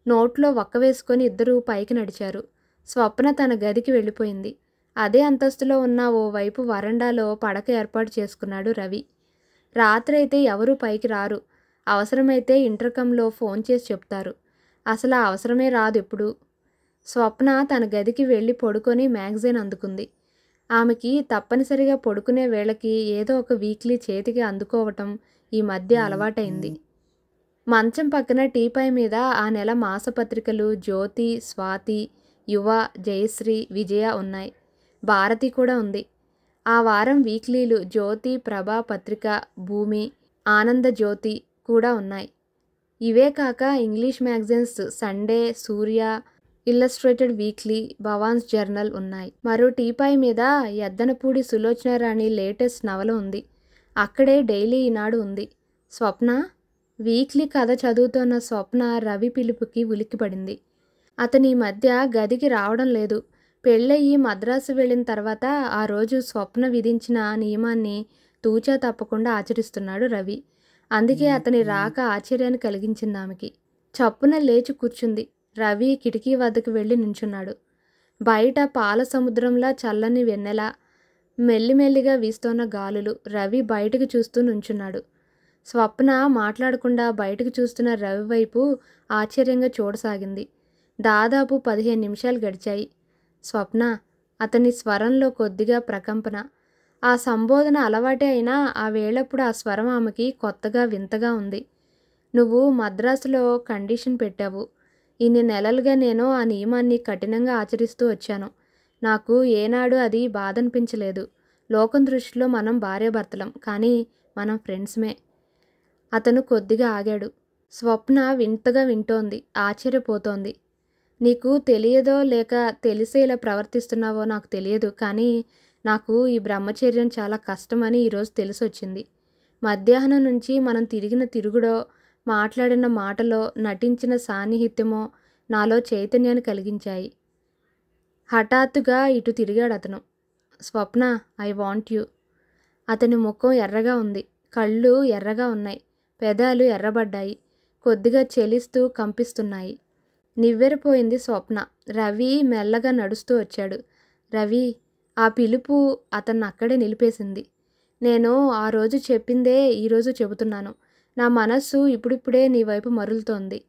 నోట్లో వక్క వేసుకొని ఇద్దరూ పైకి నడిచారు. స్వప్న తన గదికి వెళ్ళిపోయింది. అదే అంతస్తులో ఉన్న ఓ వైపు వరండాలో పడక ఏర్పాటు చేసుకున్నాడు రవి. రాత్రైతే ఎవరూ పైకి రారు. అవసరమైతే ఇంటర్కంలో ఫోన్ చేసి చెప్తారు. అసలు ఆ అవసరమే రాదు ఎప్పుడు. స్వప్న తన గదికి వెళ్ళి పడుకొని మ్యాగజైన్ అందుకుంది. ఆమెకి తప్పనిసరిగా పడుకునే వేళకి ఏదో ఒక వీక్లీ చేతికి అందుకోవటం ఈ మధ్య అలవాటైంది. మంచం పక్కన టీపాయ్ మీద ఆ నెల మాసపత్రికలు జ్యోతి, స్వాతి, యువ, జయశ్రీ, విజయ ఉన్నాయి. భారతి కూడా ఉంది. ఆ వారం వీక్లీలు జ్యోతి, ప్రభ, పత్రిక, భూమి, ఆనందజ్యోతి కూడా ఉన్నాయి. ఇవే కాక ఇంగ్లీష్ మ్యాగజైన్స్ సండే, సూర్య, ఇల్లస్ట్రేటెడ్ వీక్లీ, భవాన్స్ జర్నల్ ఉన్నాయి. మరో టీపాయ్ మీద ఎద్దనపూడి సులోచనారాణి లేటెస్ట్ నవల ఉంది. అక్కడే డైలీ ఈనాడు ఉంది. స్వప్న వీక్లీ కథ చదువుతోన్న స్వప్న రవి పిలుపుకి ఉలిక్కిపడింది. అతని మధ్య గదికి రావడం లేదు. పెళ్ళయి మద్రాసు వెళ్ళిన తర్వాత ఆ రోజు స్వప్న విధించిన నియమాన్ని తూచా తప్పకుండా ఆచరిస్తున్నాడు రవి. అందుకే అతని రాక ఆశ్చర్యాన్ని కలిగించింది ఆమెకి. చప్పున లేచి కూర్చుంది. రవి కిటికీ వద్దకు వెళ్ళి నించున్నాడు. బయట పాల సముద్రంలా చల్లని వెన్నెల, మెల్లిమెల్లిగా వీస్తోన్న గాలులు. రవి బయటకు చూస్తూ నుంచున్నాడు. స్వప్న మాట్లాడకుండా బయటకు చూస్తున్న రవి వైపు ఆశ్చర్యంగా చూడసాగింది. దాదాపు 15 నిమిషాలు గడిచాయి. స్వప్న, అతని స్వరంలో కొద్దిగా ప్రకంపన. ఆ సంబోధన అలవాటే అయినా ఆ వేళప్పుడు ఆ స్వరం ఆమెకి కొత్తగా వింతగా ఉంది. నువ్వు మద్రాసులో కండిషన్ పెట్టావు. ఇన్ని నెలలుగా నేను ఆ నియమాన్ని కఠినంగా ఆచరిస్తూ వచ్చాను. నాకు ఏనాడు అది బాధనిపించలేదు. లోకం దృష్టిలో మనం భార్యాభర్తలం, కానీ మనం ఫ్రెండ్స్మే. అతను కొద్దిగా ఆగాడు. స్వప్న వింతగా వింటోంది, ఆశ్చర్యపోతోంది. నీకు తెలియదో లేక తెలిసే ఇలా ప్రవర్తిస్తున్నావో నాకు తెలియదు, కానీ నాకు ఈ బ్రహ్మచర్యం చాలా కష్టమని ఈరోజు తెలిసొచ్చింది. మధ్యాహ్నం నుంచి మనం తిరిగిన తిరుగుడో, మాట్లాడిన మాటలో, నటించిన సాన్నిహిత్యమో నాలో చైతన్యాన్ని కలిగించాయి. హఠాత్తుగా ఇటు తిరిగాడతను. స్వప్న, ఐ వాంట్ యూ. అతని ముఖం ఎర్రగా ఉంది. కళ్ళు ఎర్రగా ఉన్నాయి. పెదాలు ఎర్రబడ్డాయి. కొద్దిగా చెలిస్తూ కంపిస్తున్నాయి. నివ్వెరపోయింది స్వప్న. రవి మెల్లగా నడుస్తూ వచ్చాడు. రవి, ఆ పిలుపు అతన్నక్కడే నిలిపేసింది. నేను ఆ రోజు చెప్పిందే ఈరోజు చెబుతున్నాను. నా మనస్సు ఇప్పుడిప్పుడే నీ వైపు మరులుతోంది.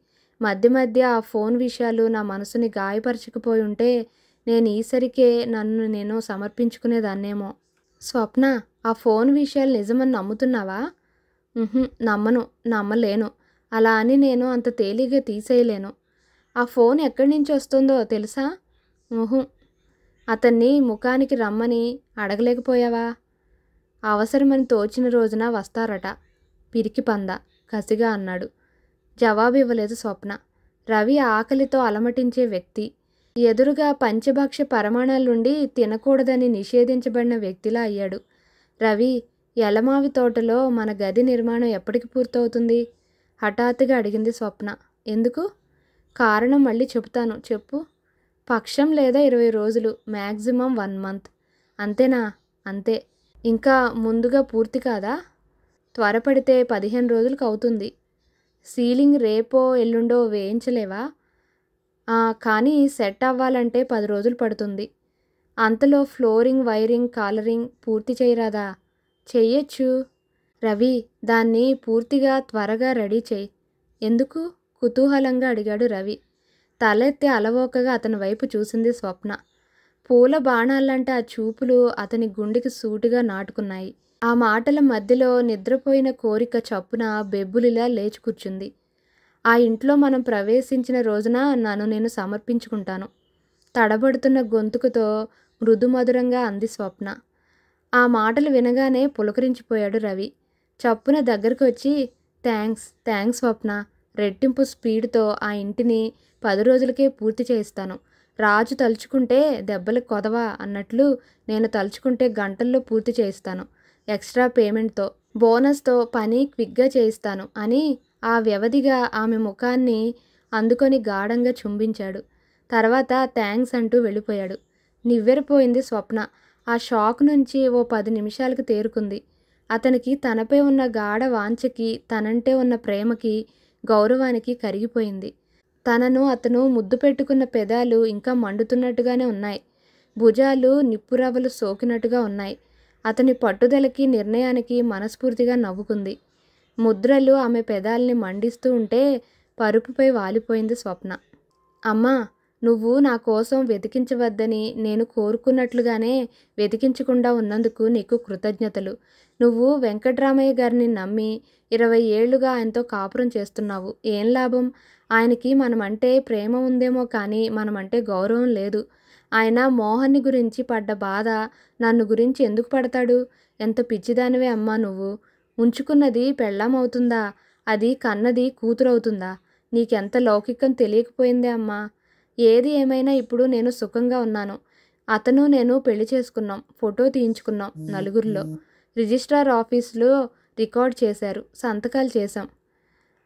మధ్య మధ్య ఆ ఫోన్ విషయాలు నా మనసుని గాయపరచకపోయి ఉంటే నేను ఈసరికే నన్ను నేను సమర్పించుకునేదాన్నేమో. స్వప్న, ఆ ఫోన్ విషయాలు నిజమని నమ్ముతున్నావా? నమ్మను, నమ్మలేను. అలా అని నేను అంత తేలిగ్గా తీసేయలేను. ఆ ఫోన్ ఎక్కడి నుంచి వస్తుందో తెలుసా? అతన్ని ముఖానికి రమ్మని అడగలేకపోయావా? అవసరమని తోచిన రోజున వస్తారట. పిరికి పంద, కసిగా అన్నాడు. జవాబు ఇవ్వలేదు స్వప్న. రవి ఆకలితో అలమటించే వ్యక్తి. ఎదురుగా పంచభక్ష పరమాణాలుండి తినకూడదని నిషేధించబడిన వ్యక్తిలా అయ్యాడు. రవి, ఎలమావి తోటలో మన గది నిర్మాణం ఎప్పటికి పూర్తవుతుంది? హఠాత్తుగా అడిగింది స్వప్న. ఎందుకు? కారణం మళ్ళీ చెబుతాను, చెప్పు. పక్షం లేదా 20 రోజులు, మ్యాక్సిమం 1 మంత్. అంతేనా? అంతే. ఇంకా ముందుగా పూర్తి కాదా? త్వరపడితే 15 రోజులకు అవుతుంది. సీలింగ్ రేపో ఎల్లుండో వేయించలేవా? కానీ సెట్ అవ్వాలంటే 10 రోజులు పడుతుంది. అంతలో ఫ్లోరింగ్, వైరింగ్, కాలరింగ్ పూర్తి చేయరాదా? చెయ్యొచ్చు. రవి, దాన్ని పూర్తిగా త్వరగా రెడీ చెయ్యి. ఎందుకు? కుతూహలంగా అడిగాడు రవి. తలెత్తి అలవోకగా అతని వైపు చూసింది స్వప్న. పూల బాణాలంటే ఆ చూపులు అతని గుండెకి సూటిగా నాటుకున్నాయి. ఆ మాటల మధ్యలో నిద్రపోయిన కోరిక చప్పున బెబ్బులిలా లేచి కూర్చుంది. ఆ ఇంట్లో మనం ప్రవేశించిన రోజున నన్ను నేను సమర్పించుకుంటాను. తడబడుతున్న గొంతుకుతో మృదుమధురంగా అంది స్వప్న. ఆ మాటలు వినగానే పులకరించిపోయాడు రవి. చప్పున దగ్గరకు వచ్చి, థ్యాంక్స్ స్వప్న. రెట్టింపు స్పీడ్తో ఆ ఇంటిని 10 రోజులకే పూర్తి చేయిస్తాను. రాజు తలుచుకుంటే దెబ్బలకు కొదవా అన్నట్లు నేను తలుచుకుంటే గంటల్లో పూర్తి చేయిస్తాను. ఎక్స్ట్రా పేమెంట్తో, బోనస్తో పని క్విక్గా చేయిస్తాను అని ఆ వ్యవధిగా ఆమె ముఖాన్ని అందుకొని గాఢంగా చుంబించాడు. తర్వాత థ్యాంక్స్ అంటూ వెళ్ళిపోయాడు. నివ్వెరపోయింది స్వప్న. ఆ షాక్ నుంచి ఓ 10 నిమిషాలకు తేరుకుంది. అతనికి తనపై ఉన్న గాఢ వాంఛకి, తనంటే ఉన్న ప్రేమకి, గౌరవానికి కరిగిపోయింది. తనను అతను ముద్దు పెట్టుకున్న పెదాలు ఇంకా మండుతున్నట్టుగానే ఉన్నాయి. భుజాలు నిప్పురవ్వలు సోకినట్టుగా ఉన్నాయి. అతని పట్టుదలకి, నిర్ణయానికి మనస్ఫూర్తిగా నవ్వుకుంది. ముద్రలు ఆమె పెదాల్ని మండిస్తూ ఉంటే పరుపుపై వాలిపోయింది స్వప్న. అమ్మా, నువ్వు నా కోసం వెతికించవద్దని నేను కోరుకున్నట్లుగానే వెతికించకుండా ఉన్నందుకు నీకు కృతజ్ఞతలు. నువ్వు వెంకట్రామయ్య గారిని నమ్మి 20 ఏళ్లుగా ఆయనతో కాపురం చేస్తున్నావు. ఏం లాభం? ఆయనకి మనమంటే ప్రేమ ఉందేమో కానీ మనమంటే గౌరవం లేదు. ఆయన మోహన్ని గురించి పడ్డ బాధ నన్ను గురించి ఎందుకు పడతాడు? ఎంత పిచ్చిదానివే అమ్మా నువ్వు. ఉంచుకున్నది పెళ్ళామవుతుందా? అది కన్నది కూతురవుతుందా? నీకెంత లౌకికం తెలియకపోయిందే అమ్మా. ఏది ఏమైనా ఇప్పుడు నేను సుఖంగా ఉన్నాను. అతను నేను పెళ్లి చేసుకున్నాం. ఫోటో తీయించుకున్నాం నలుగురిలో. రిజిస్ట్రార్ ఆఫీసులో రికార్డ్ చేశారు. సంతకాలు చేశాం.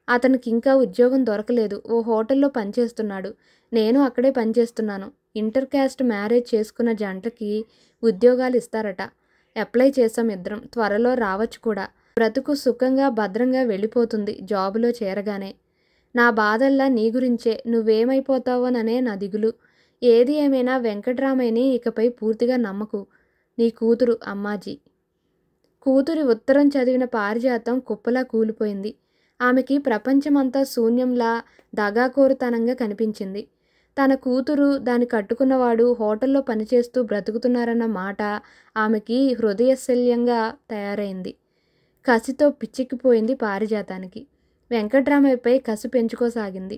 అతనికి ఇంకా ఉద్యోగం దొరకలేదు. ఓ హోటల్లో పనిచేస్తున్నాడు. నేను అక్కడే పనిచేస్తున్నాను. ఇంటర్ క్యాస్ట్ మ్యారేజ్ చేసుకున్న జంటకి ఉద్యోగాలు ఇస్తారట. అప్లై చేశాం ఇద్దరం. త్వరలో రావచ్చు కూడా. బ్రతుకు సుఖంగా భద్రంగా వెళ్ళిపోతుంది జాబులో చేరగానే. నా బాధల్లా నీ గురించే. నువ్వేమైపోతావోననే నా దిగులు. ఏది ఏమైనా వెంకట్రామయ్యని ఇకపై పూర్తిగా నమ్మకు. నీ కూతురు అమ్మాజీ. కూతురి ఉత్తరం చదివిన పారిజాతం కుప్పలా కూలిపోయింది. ఆమెకి ప్రపంచమంతా శూన్యంలా, దగాకోరుతనంగా కనిపించింది. తన కూతురు, దాన్ని కట్టుకున్నవాడు హోటల్లో పనిచేస్తూ బ్రతుకుతున్నారన్న మాట ఆమెకి హృదయశల్యంగా తయారైంది. కసితో పిచ్చెక్కిపోయింది పారిజాతానికి. వెంకట్రామయ్యపై కసి పెంచుకోసాగింది.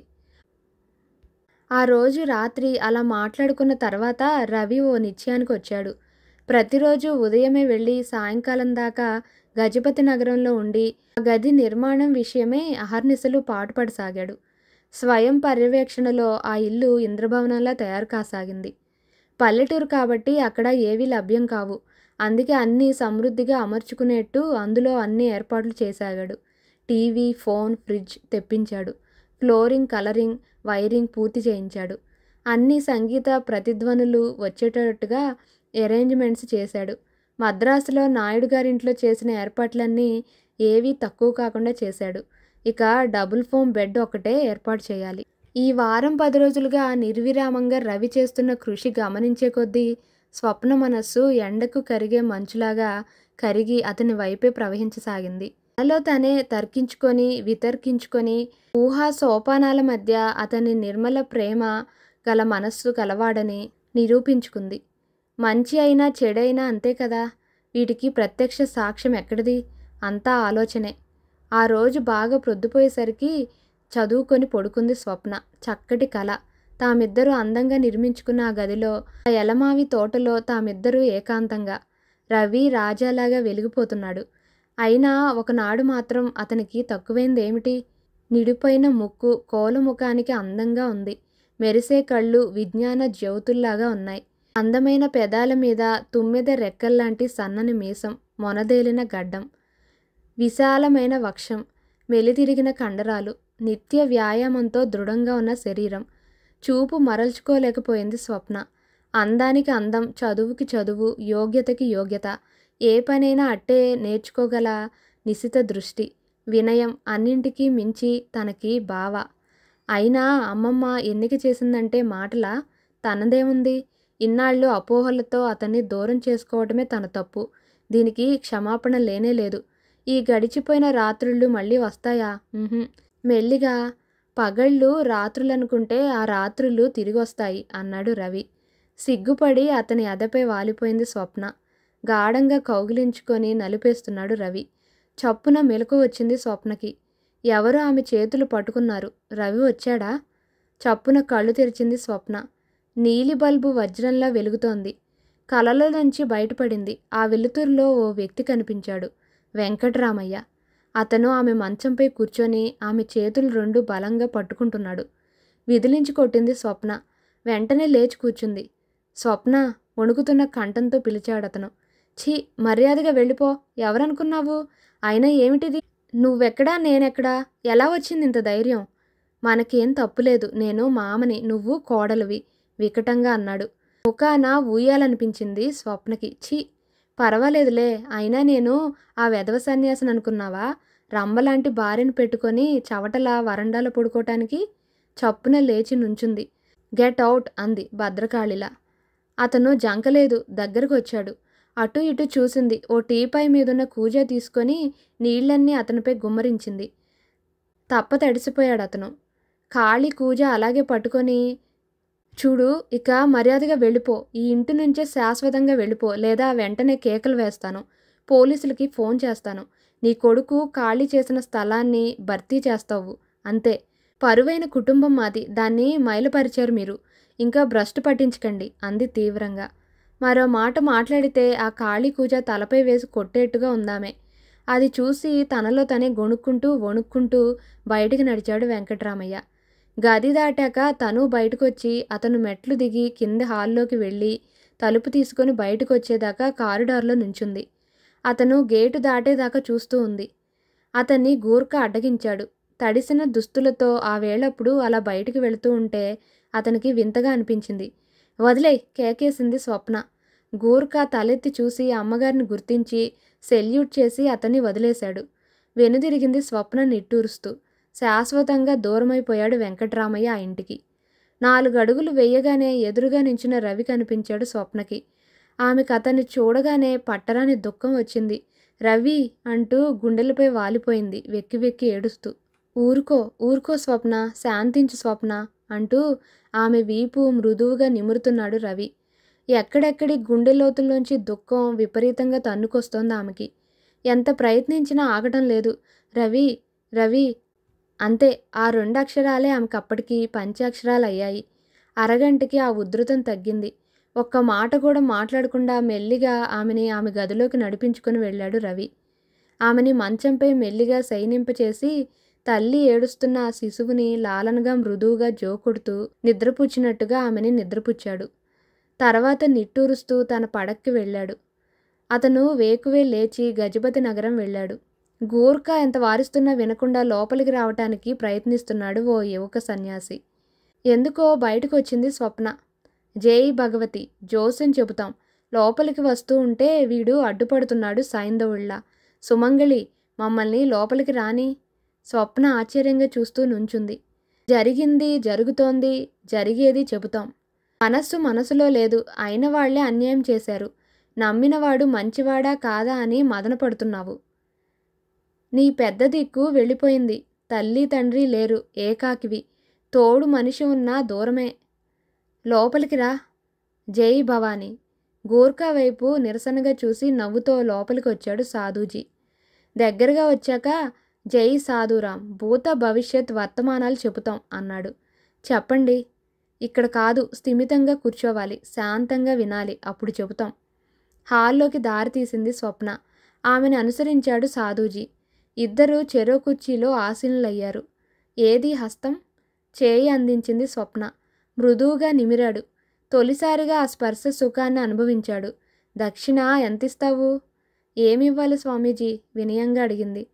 ఆ రోజు రాత్రి అలా మాట్లాడుకున్న తర్వాత రవి ఓ నిశ్చయానికి వచ్చాడు. ప్రతిరోజు ఉదయమే వెళ్ళి సాయంకాలం దాకా గజపతి నగరంలో ఉండి ఆ గది నిర్మాణం విషయమే అహర్నిశలు పాటుపడసాగాడు. స్వయం పర్యవేక్షణలో ఆ ఇల్లు ఇంద్రభవనంలా తయారు కాసాగింది. పల్లెటూరు కాబట్టి అక్కడ ఏవీ లభ్యం కావు. అందుకే అన్నీ సమృద్ధిగా అమర్చుకునేట్టు అందులో అన్ని ఏర్పాట్లు చేసాగాడు. టీవీ, ఫోన్, ఫ్రిడ్జ్ తెప్పించాడు. ఫ్లోరింగ్, కలరింగ్, వైరింగ్ పూర్తి చేయించాడు. అన్ని సంగీత ప్రతిధ్వనులు వచ్చేటట్టుగా అరేంజ్మెంట్స్ చేశాడు. మద్రాసులో నాయుడు గారింట్లో చేసిన ఏర్పాట్లన్నీ ఏవీ తక్కువ కాకుండా చేశాడు. ఇక డబుల్ ఫోమ్ బెడ్ ఒకటే ఏర్పాటు చేయాలి. ఈ వారం 10 రోజులుగా నిర్విరామంగా రవి చేస్తున్న కృషి గమనించే కొద్దీ స్వప్న మనస్సు ఎండకు కరిగే మంచులాగా కరిగి అతని వైపే ప్రవహించసాగింది. తనలో తనే తర్కించుకొని వితర్కించుకొని ఊహా సోపానాల మధ్య అతని నిర్మల ప్రేమ గల మనస్సు కలవాడని నిరూపించుకుంది. మంచి అయినా చెడైనా అంతే కదా, వీటికి ప్రత్యక్ష సాక్ష్యం ఎక్కడిది? అంతా ఆలోచనే. ఆ రోజు బాగా ప్రొద్దుపోయేసరికి చదువుకొని పడుకుంది స్వప్న. చక్కటి కల. తామిద్దరూ అందంగా నిర్మించుకున్న ఆ గదిలో, ఆ ఎలమావి తోటలో తామిద్దరూ ఏకాంతంగా. రవి రాజాలాగా వెలిగిపోతున్నాడు. అయినా ఒకనాడు మాత్రం అతనికి తక్కువైందేమిటి? నిడిపోయిన ముక్కు కోలముఖానికి అందంగా ఉంది. మెరిసే కళ్ళు విజ్ఞాన జ్యోతుల్లాగా ఉన్నాయి. అందమైన పెదాల మీద తుమ్మెద రెక్కల్లాంటి సన్నని మీసం, మొనదేలిన గడ్డం, విశాలమైన వక్షం, మెలితిరిగిన కండరాలు, నిత్య వ్యాయామంతో దృఢంగా ఉన్న శరీరం. చూపు మరల్చుకోలేకపోయింది స్వప్న. అందానికి అందం, చదువుకి చదువు, యోగ్యతకి యోగ్యత, ఏ పనైనా అట్టే నేర్చుకోగల నిశిత దృష్టి, వినయం, అన్నింటికీ మించి తనకి బావ. అయినా అమ్మమ్మ ఎన్నిక చేసిందంటే మాటలా? తనదేముంది? ఇన్నాళ్ళు అపోహలతో అతన్ని దూరం చేసుకోవటమే తన తప్పు. దీనికి క్షమాపణ లేనేలేదు. ఈ గడిచిపోయిన రాత్రుళ్ళు మళ్ళీ వస్తాయా? మెల్లిగా పగళ్ళు రాత్రులనుకుంటే ఆ రాత్రులు తిరిగొస్తాయి అన్నాడు రవి. సిగ్గుపడి అతని అదపై వాలిపోయింది స్వప్న. గాఢంగా కౌగిలించుకొని నలిపేస్తున్నాడు రవి. చప్పున మెలకు వచ్చింది స్వప్నకి. ఎవరో ఆమె చేతులు పట్టుకున్నారు. రవి వచ్చాడా? చప్పున కళ్ళు తెరిచింది స్వప్న. నీలి బల్బు వజ్రంలా వెలుగుతోంది. కలలో నుంచి బయటపడింది. ఆ వెలుతురులో ఓ వ్యక్తి కనిపించాడు. వెంకట్రామయ్య. అతను ఆమె మంచంపై కూర్చొని ఆమె చేతులు రెండు బలంగా పట్టుకుంటున్నాడు. విదిలించి కొట్టింది స్వప్న. వెంటనే లేచి కూర్చుంది. స్వప్న వణుకుతున్న కంఠంతో పిలిచాడతను. ఛీ, మర్యాదగా వెళ్ళిపో. ఎవరనుకున్నావు? అయినా ఏమిటిది? నువ్వెక్కడా, నేనెక్కడా? ఎలా వచ్చింది ఇంత ధైర్యం? మనకేం తప్పులేదు. నేను మామని, నువ్వు కోడలివి వికటంగా అన్నాడు. ముఖాన ఊయాలనిపించింది స్వప్నకి. ఛీ, పర్వాలేదులే. అయినా నేను ఆ వెధవ సన్యాసిని అనుకున్నావా? రంబలాంటి భార్యను పెట్టుకొని చవటలా వరండాలో పడుకోవటానికి. చప్పున లేచి నుంచుంది. గెట్ అవుట్ అంది భద్రకాళిలా. అతను జంకలేదు. దగ్గరకు వచ్చాడు. అటు ఇటు చూసింది. ఓ టీపై మీదున్న కూజా తీసుకొని నీళ్లన్నీ అతనిపై గుమ్మరించింది. తప్ప తడిసిపోయాడు అతను. ఖాళీ కూజా అలాగే పట్టుకొని, చూడు, ఇక మర్యాదగా వెళ్ళిపో. ఈ ఇంటి నుంచే శాశ్వతంగా వెళ్ళిపో, లేదా వెంటనే కేకలు వేస్తాను. పోలీసులకి ఫోన్ చేస్తాను. నీ కొడుకు ఖాళీ చేసిన స్థలాన్ని భర్తీ చేస్తావు. అంతే. పరువైన కుటుంబం మాది. దాన్ని మైలుపరిచారు మీరు. ఇంకా భ్రష్టు పట్టించకండి అంది తీవ్రంగా. మరో మాట మాట్లాడితే ఆ ఖాళీ కూజా తలపై వేసి కొట్టేట్టుగా ఉందామే. అది చూసి తనలో తనే గొణుక్కుంటూ వణుక్కుంటూ బయటికి నడిచాడు వెంకట్రామయ్య. గది దాటాక తను బయటకొచ్చి అతను మెట్లు దిగి కింద హాల్లోకి వెళ్ళి తలుపు తీసుకొని బయటకు వచ్చేదాకా కారిడార్లో నుంచుంది. అతను గేటు దాటేదాకా చూస్తూ ఉంది. అతన్ని గూర్ఖా అడ్డగించాడు. తడిసిన దుస్తులతో ఆ వేళప్పుడు అలా బయటికి వెళుతూ ఉంటే అతనికి వింతగా అనిపించింది. వదిలేయ్, కేకేసింది స్వప్న. గూర్ఖా తలెత్తి చూసి అమ్మగారిని గుర్తించి సెల్యూట్ చేసి అతన్ని వదిలేశాడు. వెనుదిరిగింది స్వప్న నిట్టూరుస్తూ. శాశ్వతంగా దూరమైపోయాడు వెంకట్రామయ్య ఆ ఇంటికి. 4 అడుగులు వెయ్యగానే ఎదురుగా నించిన రవి కనిపించాడు స్వప్నకి. ఆమెకు అతన్ని చూడగానే పట్టరాని దుఃఖం వచ్చింది. రవి అంటూ గుండెలపై వాలిపోయింది వెక్కి వెక్కి ఏడుస్తూ. ఊరుకో, ఊరుకో స్వప్న, శాంతించు స్వప్న అంటూ ఆమె వీపు మృదువుగా నిమురుతున్నాడు రవి. ఎక్కడెక్కడి గుండె లోతుల్లోంచి దుఃఖం విపరీతంగా తన్నుకొస్తోంది ఆమెకి. ఎంత ప్రయత్నించినా ఆగటం లేదు. రవి, రవి అంతే. ఆ 2 అక్షరాలే ఆమెకప్పటికి పంచాక్షరాలయ్యాయి. అరగంటకి ఆ ఉధృతం తగ్గింది. ఒక్క మాట కూడా మాట్లాడకుండా మెల్లిగా ఆమెని ఆమె గదిలోకి నడిపించుకుని వెళ్ళాడు రవి. ఆమెని మంచంపై మెల్లిగా శయనింపచేసి తల్లి ఏడుస్తున్న ఆ శిశువుని లాలనగా మృదువుగా జోకొడుతూ నిద్రపుచ్చినట్టుగా ఆమెని నిద్రపుచ్చాడు. తర్వాత నిట్టూరుస్తూ తన పడక్కి వెళ్ళాడు. అతను వేకువే లేచి గజపతి నగరం వెళ్ళాడు. గూర్ఖా ఎంత వారిస్తున్నా వినకుండా లోపలికి రావటానికి ప్రయత్నిస్తున్నాడు ఓ యువక సన్యాసి. ఎందుకో బయటకు వచ్చింది స్వప్న. జై భగవతి, జోస్యం చెబుతాం. లోపలికి వస్తూ ఉంటే వీడు అడ్డుపడుతున్నాడు సైంధవుళ్ళ. సుమంగళి, మమ్మల్ని లోపలికి రాని. స్వప్న ఆశ్చర్యంగా చూస్తూ నుంచుంది. జరిగింది జరుగుతోంది, జరిగేది చెబుతాం. మనసులో లేదు. అయిన వాళ్లే అన్యాయం చేశారు. నమ్మినవాడు మంచివాడా కాదా అని మదనపడుతున్నావు. నీ పెద్ద దిక్కు వెళ్ళిపోయింది. తల్లి తండ్రి లేరు, ఏకాకివి. తోడు మనిషి ఉన్నా దూరమే. లోపలికి రా. జై భవానీ. గూర్ఖా వైపు నిరసనగా చూసి నవ్వుతో లోపలికి వచ్చాడు సాధుజీ. దగ్గరగా వచ్చాక, జై సాధురాం, భూత భవిష్యత్ వర్తమానాలు చెబుతాం అన్నాడు. చెప్పండి. ఇక్కడ కాదు, స్థిమితంగా కూర్చోవాలి, శాంతంగా వినాలి, అప్పుడు చెబుతాం. హాల్లోకి దారి తీసింది స్వప్న. ఆమెను అనుసరించాడు సాధుజీ. ఇద్దరూ చెరో కుర్చీలో ఆసీనులయ్యారు. ఏది హస్తం? చేయి అందించింది స్వప్న. మృదువుగా నిమిరాడు. తొలిసారిగా ఆ స్పర్శ సుఖాన్ని అనుభవించాడు. దక్షిణ ఎంతిస్తావు? ఏమివ్వాలి స్వామీజీ? వినయంగా అడిగింది.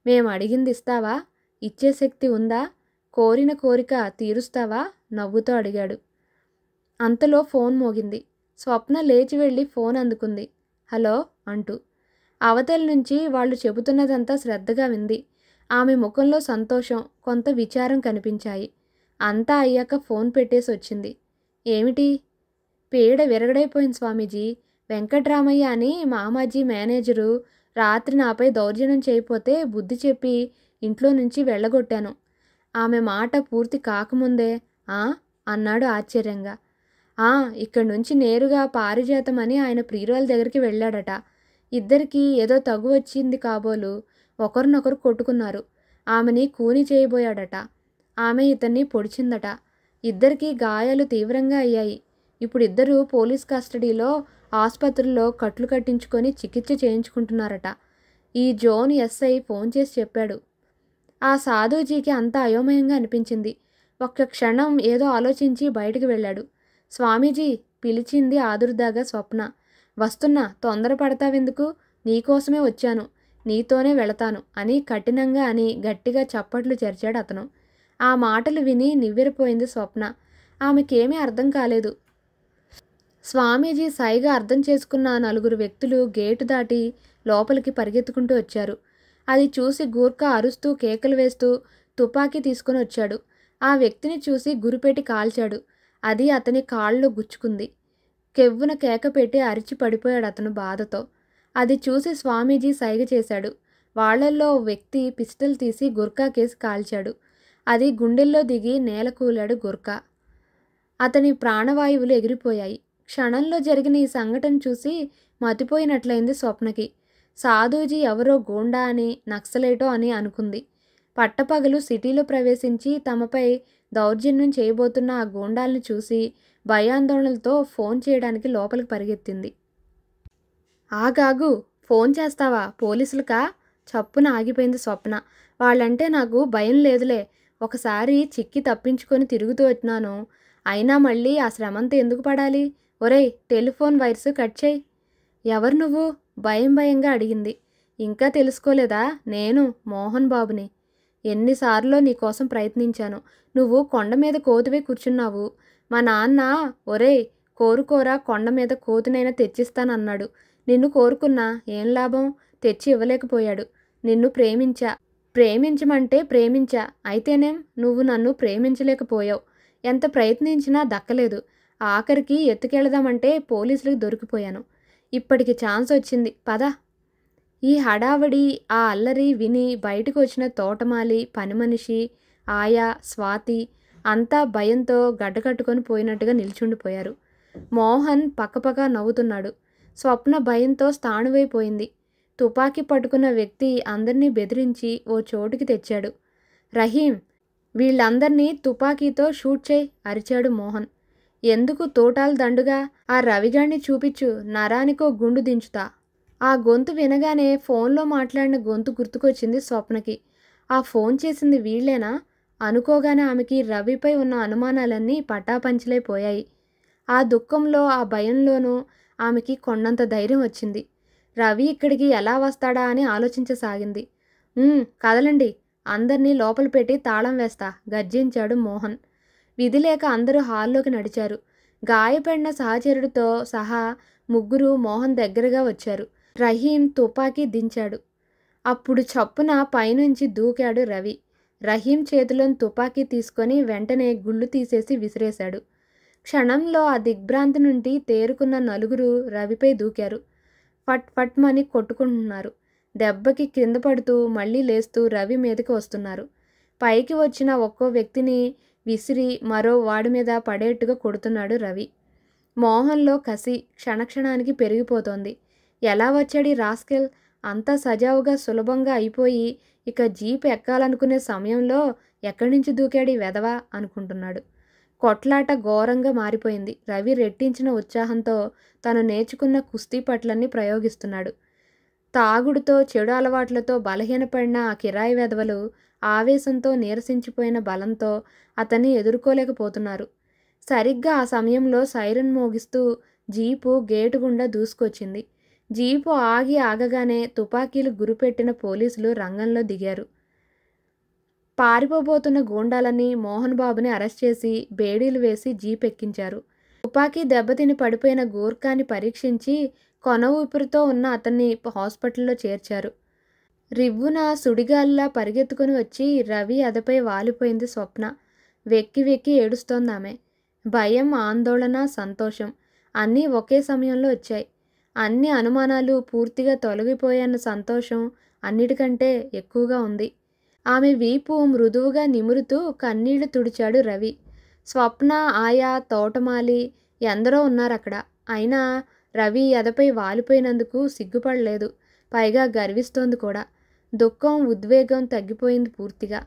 మేం అడిగింది ఇస్తావా? ఇచ్చే శక్తి ఉందా? కోరిన కోరిక తీరుస్తావా? నవ్వుతో అడిగాడు. అంతలో ఫోన్ మోగింది. స్వప్న లేచి వెళ్ళి ఫోన్ అందుకుంది. హలో అంటూ. అవతల నుంచి వాళ్ళు చెబుతున్నదంతా శ్రద్ధగా వింది. ఆమె ముఖంలో సంతోషం, కొంత విచారం కనిపించాయి. అంతా అయ్యాక ఫోన్ పెట్టేసి వచ్చింది. ఏమిటి? పీడ విరగడైపోయింది స్వామీజీ. వెంకట్రామయ్య అని మామాజీ మేనేజరు రాత్రి నాపై దౌర్జన్యం చేయకపోతే బుద్ధి చెప్పి ఇంట్లో నుంచి వెళ్ళగొట్టాను. ఆమె మాట పూర్తి కాకముందే అన్నాడు ఆశ్చర్యంగా. ఇక్కడి నుంచి నేరుగా పారిజాతం అని ఆయన ప్రియురాల దగ్గరికి వెళ్ళాడట. ఇద్దరికీ ఏదో తగు వచ్చింది కాబోలు. ఒకరినొకరు కొట్టుకున్నారు. ఆమెని కూని చేయబోయాడట. ఆమె ఇతన్ని పొడిచిందట. ఇద్దరికీ గాయాలు తీవ్రంగా అయ్యాయి. ఇప్పుడు ఇద్దరు పోలీస్ కస్టడీలో ఆసుపత్రుల్లో కట్లు కట్టించుకొని చికిత్స చేయించుకుంటున్నారట. ఈ జోన్ ఎస్ఐ ఫోన్ చేసి చెప్పాడు. ఆ సాధుజీకి అంతా అయోమయంగా అనిపించింది. ఒక్క క్షణం ఏదో ఆలోచించి బయటికి వెళ్ళాడు. స్వామీజీ పిలిచింది ఆదుర్దాగా స్వప్న. వస్తున్నా, తొందరపడతావెందుకు? నీకోసమే వచ్చాను, నీతోనే వెళతాను అని కఠినంగా అని గట్టిగా చప్పట్లు చెరిచాడు అతను. ఆ మాటలు విని నివ్వెరపోయింది స్వప్న. ఆమెకేమీ అర్థం కాలేదు. స్వామీజీ సైగా అర్థం చేసుకున్న నలుగురు వ్యక్తులు గేటు దాటి లోపలికి పరిగెత్తుకుంటూ వచ్చారు. అది చూసి గూర్ఖా అరుస్తూ కేకలు వేస్తూ తుపాకీ తీసుకుని వచ్చాడు. ఆ వ్యక్తిని చూసి గురిపెట్టి కాల్చాడు. అది అతని కాళ్ళలో గుచ్చుకుంది. కెవ్వున కేక పెట్టి అరిచి పడిపోయాడు అతను బాధతో. అది చూసి స్వామీజీ సైగ చేశాడు. వాళ్లల్లో వ్యక్తి పిస్టల్ తీసి గూర్ఖా కేసి కాల్చాడు. అది గుండెల్లో దిగి నేల కూలాడు గూర్ఖా. అతని ప్రాణవాయువులు ఎగిరిపోయాయి. క్షణంలో జరిగిన ఈ సంఘటన చూసి మతిపోయినట్లయింది స్వప్నకి. సాధుజీ ఎవరో గూండా అని, నక్సలేటో అని అనుకుంది. పట్టపగలు సిటీలో ప్రవేశించి తమపై దౌర్జన్యం చేయబోతున్న ఆ గూండాల్ని చూసి భయాందోళనలతో ఫోన్ చేయడానికి లోపలికి పరిగెత్తింది. ఆగాగు, ఫోన్ చేస్తావా? పోలీసులకా? చప్పున ఆగిపోయింది స్వప్న. వాళ్ళంటే నాకు భయం లేదులే. ఒకసారి చిక్కి తప్పించుకొని తిరుగుతూ వచ్చినాను. అయినా మళ్ళీ ఆ శ్రమంతా ఎందుకు పడాలి? ఒరేయ్, టెలిఫోన్ వైర్స్ కట్ చేయి. ఎవరు నువ్వు? భయంగా అడిగింది. ఇంకా తెలుసుకోలేదా? నేను మోహన్ బాబుని. ఎన్నిసార్లో నీకోసం ప్రయత్నించాను. నువ్వు కొండ మీద కోతివే కూర్చున్నావు. మా నాన్న ఒరేయ్ కోరుకోరా, కొండ మీద కోతినైనా తెచ్చిస్తానన్నాడు. నిన్ను కోరుకున్నా ఏం లాభం? తెచ్చి ఇవ్వలేకపోయాడు. నిన్ను ప్రేమించమంటే ప్రేమించా. అయితేనేం? నువ్వు నన్ను ప్రేమించలేకపోయావు. ఎంత ప్రయత్నించినా దక్కలేదు. ఆఖరికి ఎత్తుకెళదామంటే పోలీసులకు దొరికిపోయాను. ఇప్పటికి ఛాన్స్ వచ్చింది, పద. ఈ హడావడి, ఆ అల్లరి విని బయటకు వచ్చిన తోటమాలి, పనిమనిషి, ఆయా, స్వాతి అంతా భయంతో గడ్డకట్టుకొని పోయినట్టుగా నిల్చుండిపోయారు. మోహన్ పక్కపక్క నవ్వుతున్నాడు. స్వప్న భయంతో స్థాణువైపోయింది. తుపాకీ పట్టుకున్న వ్యక్తి అందర్నీ బెదిరించి ఓ చోటుకి తెచ్చాడు. రహీం, వీళ్ళందర్నీ తుపాకీతో షూట్ చేయి అరిచాడు మోహన్. ఎందుకు తోటాలు దండుగా? ఆ రవిగాణ్ణి చూపించు, నరానికో గుండు దించుతా. ఆ గొంతు వినగానే ఫోన్లో మాట్లాడిన గొంతు గుర్తుకొచ్చింది స్వప్నకి. ఆ ఫోన్ చేసింది వీళ్లేనా? అనుకోగానే ఆమెకి రవిపై ఉన్న అనుమానాలన్నీ పటాపంచలైపోయాయి. ఆ దుఃఖంలో, ఆ భయంలోనూ ఆమెకి కొండంత ధైర్యం వచ్చింది. రవి ఇక్కడికి ఎలా వస్తాడా అని ఆలోచించసాగింది. కదలండి, అందర్నీ లోపల పెట్టి తాళం వేస్తా గర్జించాడు మోహన్. విధిలేక అందరూ హాల్లోకి నడిచారు. గాయపడిన సహచరుడితో సహా ముగ్గురు మోహన్ దగ్గరగా వచ్చారు. రహీం తుపాకీ దించాడు. అప్పుడు చప్పున పైనుంచి దూకాడు రవి. రహీం చేతిలోని తుపాకీ తీసుకొని వెంటనే గుళ్ళు తీసేసి విసిరేశాడు. క్షణంలో ఆ దిగ్భ్రాంతి నుండి తేరుకున్న నలుగురు రవిపై దూకారు. ఫట్ ఫట్మని కొట్టుకుంటున్నారు. దెబ్బకి కింద పడుతూ మళ్ళీ లేస్తూ రవి మీదకి వస్తున్నారు. పైకి వచ్చిన ఒక్కో వ్యక్తిని విసిరి మరో వాడి మీద పడేట్టుగా కొడుతున్నాడు రవి. మోహన్లో కసి క్షణక్షణానికి పెరిగిపోతోంది. ఎలా వచ్చాడు ఈ రాస్కెల్? అంతా సజావుగా సులభంగా అయిపోయి ఇక జీప్ ఎక్కాలనుకునే సమయంలో ఎక్కడి నుంచి దూకాడు ఈ వెధవ అనుకుంటున్నాడు. కొట్లాట ఘోరంగా మారిపోయింది. రవి రెట్టించిన ఉత్సాహంతో తను నేర్చుకున్న కుస్తీ పట్లన్నీ ప్రయోగిస్తున్నాడు. తాగుడుతో చెడు అలవాట్లతో బలహీనపడిన ఆ కిరాయి వెధవలు ఆవేశంతో నీరసించిపోయిన బలంతో అతన్ని ఎదుర్కోలేకపోతున్నారు. సరిగ్గా ఆ సమయంలో సైరన్ మోగిస్తూ జీపు గేటు గుండా దూసుకొచ్చింది. జీపు ఆగగానే తుపాకీలు గురిపెట్టిన పోలీసులు రంగంలో దిగారు. పారిపోబోతున్న గూండాలని మోహన్ బాబుని అరెస్ట్ చేసి బేడీలు వేసి జీప్ ఎక్కించారు. తుపాకీ దెబ్బతిని పడిపోయిన గూర్ఖాని పరీక్షించి కొన ఊపిరితో ఉన్న అతన్ని హాస్పిటల్లో చేర్చారు. రివ్వున సుడిగాలిలా పరిగెత్తుకుని వచ్చి రవి అదపై వాలిపోయింది స్వప్న. వెక్కి వెక్కి ఏడుస్తోందామె. భయం, ఆందోళన, సంతోషం అన్నీ ఒకే సమయంలో వచ్చాయి. అన్ని అనుమానాలు పూర్తిగా తొలగిపోయాన్న సంతోషం అన్నిటికంటే ఎక్కువగా ఉంది. ఆమె వీపు మృదువుగా నిమురుతూ కన్నీళ్లు తుడిచాడు రవి. స్వప్న, ఆయా, తోటమాలి ఎందరో ఉన్నారక్కడ. అయినా రవి ఎదపై వాలిపోయినందుకు సిగ్గుపడలేదు. పైగా గర్విస్తోంది కూడా. దుఃఖం, ఉద్వేగం తగ్గిపోయింది పూర్తిగా.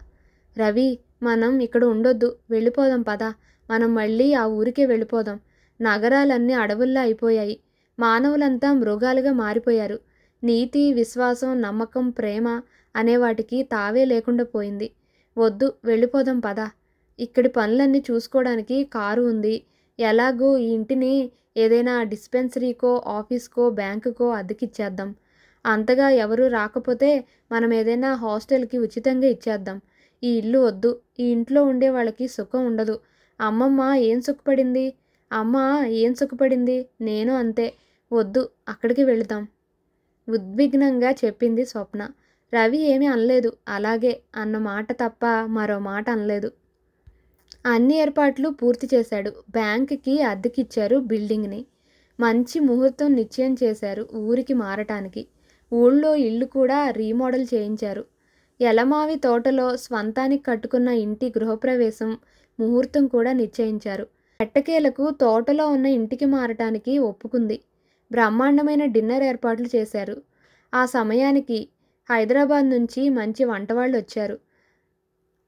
రవి, మనం ఇక్కడ ఉండొద్దు, వెళ్ళిపోదాం పద. మనం మళ్ళీ ఆ ఊరికే వెళ్ళిపోదాం. నగరాలన్నీ అడవుల్లా అయిపోయాయి. మానవులంతా మృగాలుగా మారిపోయారు. నీతి, విశ్వాసం, నమ్మకం, ప్రేమ అనేవాటికి తావే లేకుండా పోయింది. వద్దు, వెళ్ళిపోదాం పద. ఇక్కడి పనులన్నీ చూసుకోవడానికి కారు ఉంది. ఎలాగూ ఈ ఇంటిని ఏదైనా డిస్పెన్సరీకో, ఆఫీస్కో, బ్యాంకుకో అద్దెకిచ్చేద్దాం. అంతగా ఎవరూ రాకపోతే మనం ఏదైనా హాస్టల్కి ఉచితంగా ఇచ్చేద్దాం. ఈ ఇల్లు వద్దు. ఈ ఇంట్లో ఉండే వాళ్ళకి సుఖం ఉండదు. అమ్మమ్మ ఏం సుఖపడింది? నేను అంతే. వద్దు, అక్కడికి వెళుదాం ఉద్విగ్నంగా చెప్పింది స్వప్న. రవి ఏమీ అనలేదు. అలాగే అన్న మాట తప్ప మరో మాట అనలేదు. అన్ని ఏర్పాట్లు పూర్తి చేశాడు. బ్యాంకుకి అద్దెకిచ్చారు బిల్డింగ్ని. మంచి ముహూర్తం నిశ్చయం చేశారు ఊరికి మారటానికి. ఊళ్ళో ఇల్లు కూడా రీమోడల్ చేయించారు. ఎలమావి తోటలో స్వంతానికి కట్టుకున్న ఇంటి గృహప్రవేశం ముహూర్తం కూడా నిశ్చయించారు. ఎట్టకేలకు తోటలో ఉన్న ఇంటికి మారటానికి ఒప్పుకుంది. బ్రహ్మాండమైన డిన్నర్ ఏర్పాట్లు చేశారు. ఆ సమయానికి హైదరాబాద్ నుంచి మంచి వంటవాళ్ళు వచ్చారు.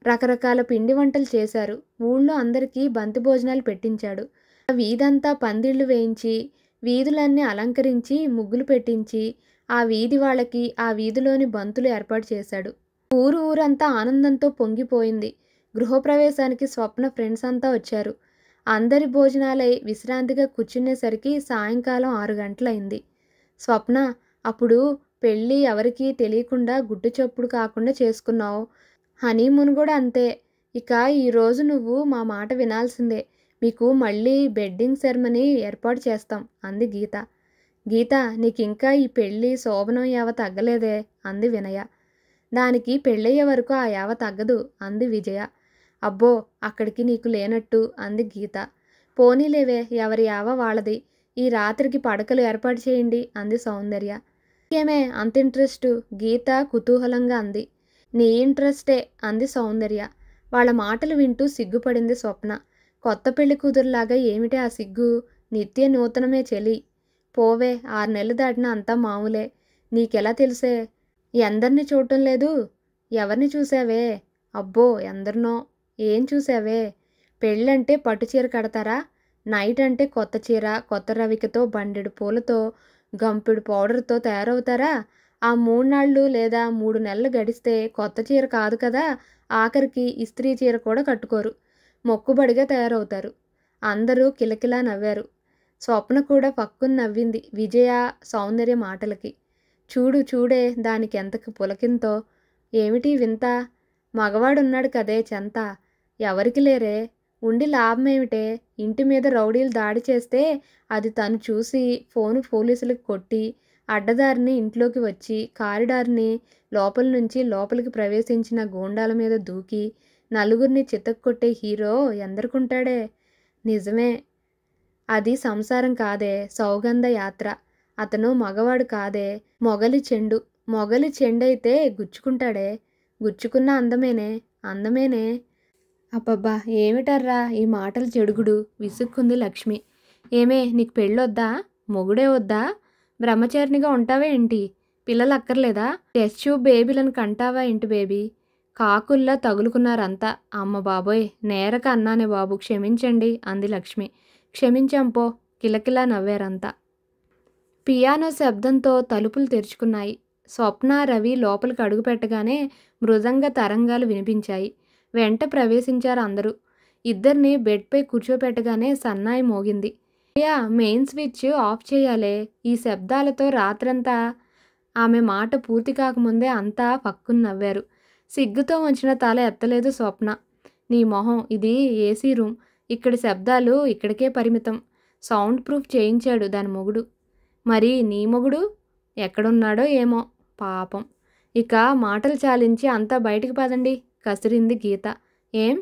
రకరకాల పిండి వంటలు చేశారు. ఊళ్ళో అందరికీ బంతి భోజనాలు పెట్టించాడు. ఆ వీధంతా పందిళ్లు వేయించి, వీధులన్నీ అలంకరించి, ముగ్గులు పెట్టించి, ఆ వీధి వాళ్ళకి ఆ వీధిలోని బంతులు ఏర్పాటు చేశాడు. ఊరంతా ఆనందంతో పొంగిపోయింది. గృహప్రవేశానికి స్వప్న ఫ్రెండ్స్ అంతా వచ్చారు. అందరి భోజనాలై విశ్రాంతిగా కూర్చునేసరికి సాయంకాలం 6 గంటలైంది. స్వప్న, అప్పుడు పెళ్ళి ఎవరికీ తెలియకుండా గుట్టు చప్పుడు కాకుండా చేసుకున్నావు. హనీమూన్ కూడా అంతే. ఇక ఈరోజు నువ్వు మా మాట వినాల్సిందే. మీకు మళ్ళీ బెడ్డింగ్ సెరమనీ ఏర్పాటు చేస్తాం అంది గీత. గీత, నీకింకా ఈ పెళ్ళి శోభనం యావ తగ్గలేదే అంది వినయ. దానికి పెళ్ళయ్యే వరకు ఆ యావ తగ్గదు అంది విజయ. అబ్బో, అక్కడికి నీకు లేనట్టు అంది గీత. పోనీలేవే, ఎవరి యావ వాళ్ళది. ఈ రాత్రికి పడకలు ఏర్పాటు చేయండి అంది సౌందర్య. ఏమే అంత ఇంట్రెస్టు? గీత కుతూహలంగా అంది. నీ ఇంట్రెస్టే అంది సౌందర్య. వాళ్ళ మాటలు వింటూ సిగ్గుపడింది స్వప్న. కొత్త పెళ్లి కూతురులాగా ఏమిటి ఆ సిగ్గు? నిత్య నూతనమే చెలి. పోవే, 6 నెలలు దాటినా అంతా మామూలే. నీకెలా తెలుసే? ఎందరిని చూడటం లేదు? ఎవరిని చూసావే? అబ్బో, ఎందరినో. ఏం చూసావే? పెళ్ళంటే పట్టుచీర కడతారా? నైట్ అంటే కొత్త చీర, కొత్త రవికతో, బండెడు పూలతో, గంపెడు పౌడర్తో తయారవుతారా? ఆ 3 నాళ్ళు లేదా 3 నెలలు గడిస్తే కొత్త చీర కాదు కదా, ఆఖరికి ఇస్త్రీ చీర కూడా కట్టుకోరు. మొక్కుబడిగా తయారవుతారు. అందరూ కిలకిలా నవ్వారు. స్వప్న కూడా పక్కున నవ్వింది విజయ, సౌందర్య మాటలకి. చూడే దానికి ఎంతకు పులకింతో. ఏమిటి వింత? మగవాడున్నాడు కదే చెంత. ఎవరికి లేరే? ఉండి లాభమేమిటే? ఇంటి మీద రౌడీలు దాడి చేస్తే అది తను చూసి ఫోను పోలీసులకు కొట్టి అడ్డదారిని ఇంట్లోకి వచ్చి కారిడార్ని లోపల నుంచి లోపలికి ప్రవేశించిన గూండాల మీద దూకి నలుగురిని చితక్కొట్టే హీరో ఎందరుకుంటాడే? నిజమే, అది సంసారం కాదే, సౌగంధ యాత్ర. అతను మగవాడు కాదే, మొగలి చెండైతే గుచ్చుకుంటాడే? గుచ్చుకున్న అందమేనే. అబ్బబ్బా, ఏమిటర్రా ఈ మాటలు చెడుగుడు? విసుక్కుంది లక్ష్మి. ఏమే, నీకు పెళ్ళొద్దా? మొగుడే వద్దా? బ్రహ్మచారినిగా ఉంటావా ఏంటి? పిల్లలు అక్కర్లేదా? టెస్ట్ ట్యూబ్ బేబీలను కంటావా ఏంటి బేబీ? కాకుల్లా తగులుకున్నారంతా. అమ్మ బాబోయ్, నేరక అన్నానే బాబు, క్షమించండి అంది లక్ష్మి. క్షమించంపో, కిలకిలా నవ్వారంతా. పియానో శబ్దంతో తలుపులు తెరుచుకున్నాయి. స్వప్న, రవి లోపలికి అడుగుపెట్టగానే మృదంగ తరంగాలు వినిపించాయి. వెంట ప్రవేశించారు అందరూ. ఇద్దరిని బెడ్పై కూర్చోపెట్టగానే సన్నాయి మోగింది. అయ్యా, మెయిన్ స్విచ్ ఆఫ్ చేయాలే. ఈ శబ్దాలతో రాత్రంతా. ఆమె మాట పూర్తి కాకముందే అంతా పక్కున నవ్వారు. సిగ్గుతో వంచిన తల ఎత్తలేదు స్వప్న. నీ మొహం, ఇది ఏసీ రూమ్. ఇక్కడి శబ్దాలు ఇక్కడికే పరిమితం. సౌండ్ ప్రూఫ్ చేయించాడు దాని మొగుడు. మరి నీ మొగుడు ఎక్కడున్నాడో ఏమో పాపం. ఇక మాటలు చాలించి అంతా బయటికి పదండి కసిరింది గీత. ఏం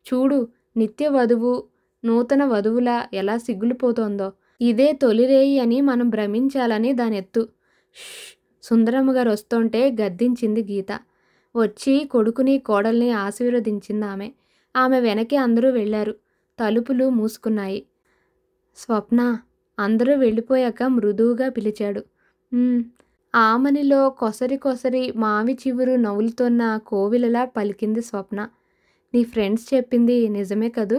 చూడు, నిత్య వధువు నూతన వధువులా ఎలా సిగ్గులిపోతోందో. ఇదే తొలిరేయి అని మనం భ్రమించాలని దానెత్తు. సుందరమ్మ గారు వస్తుంటే గద్దించింది గీత. వచ్చి కొడుకుని కోడల్ని ఆశీర్వదించింది ఆమె వెనకే అందరూ వెళ్ళారు. తలుపులు మూసుకున్నాయి. స్వప్న, అందరూ వెళ్ళిపోయాక మృదువుగా పిలిచాడు. ఆమనిలో కొసరి మావి చివురు నవ్వులుతోన్న కోవిలలా పలికింది స్వప్న. నీ ఫ్రెండ్స్ చెప్పింది నిజమే కదూ?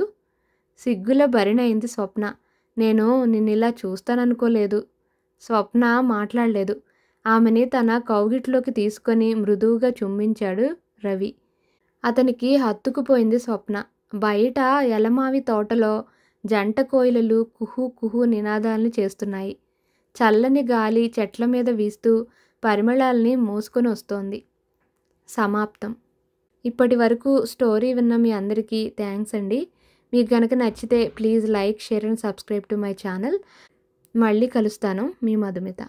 సిగ్గుల భరిణయింది స్వప్న. నేను నిన్నిలా చూస్తాననుకోలేదు. స్వప్న మాట్లాడలేదు. ఆమెని తన కౌగిట్లోకి తీసుకొని మృదువుగా చుమ్మించాడు రవి. అతనికి హత్తుకుపోయింది స్వప్న. బయట ఎలమావి తోటలో జంట కోయిలలు కుహు కుహు నినాదాల్ని చేస్తున్నాయి. చల్లని గాలి చెట్ల మీద వీస్తూ పరిమళాల్ని మోసుకొని వస్తోంది. సమాప్తం. ఇప్పటి వరకు స్టోరీ విన్న మీ అందరికీ థ్యాంక్స్ అండి. మీకు కనుక నచ్చితే please like, share and subscribe to my channel. మళ్ళీ కలుస్తాను. మీ మధుమిత.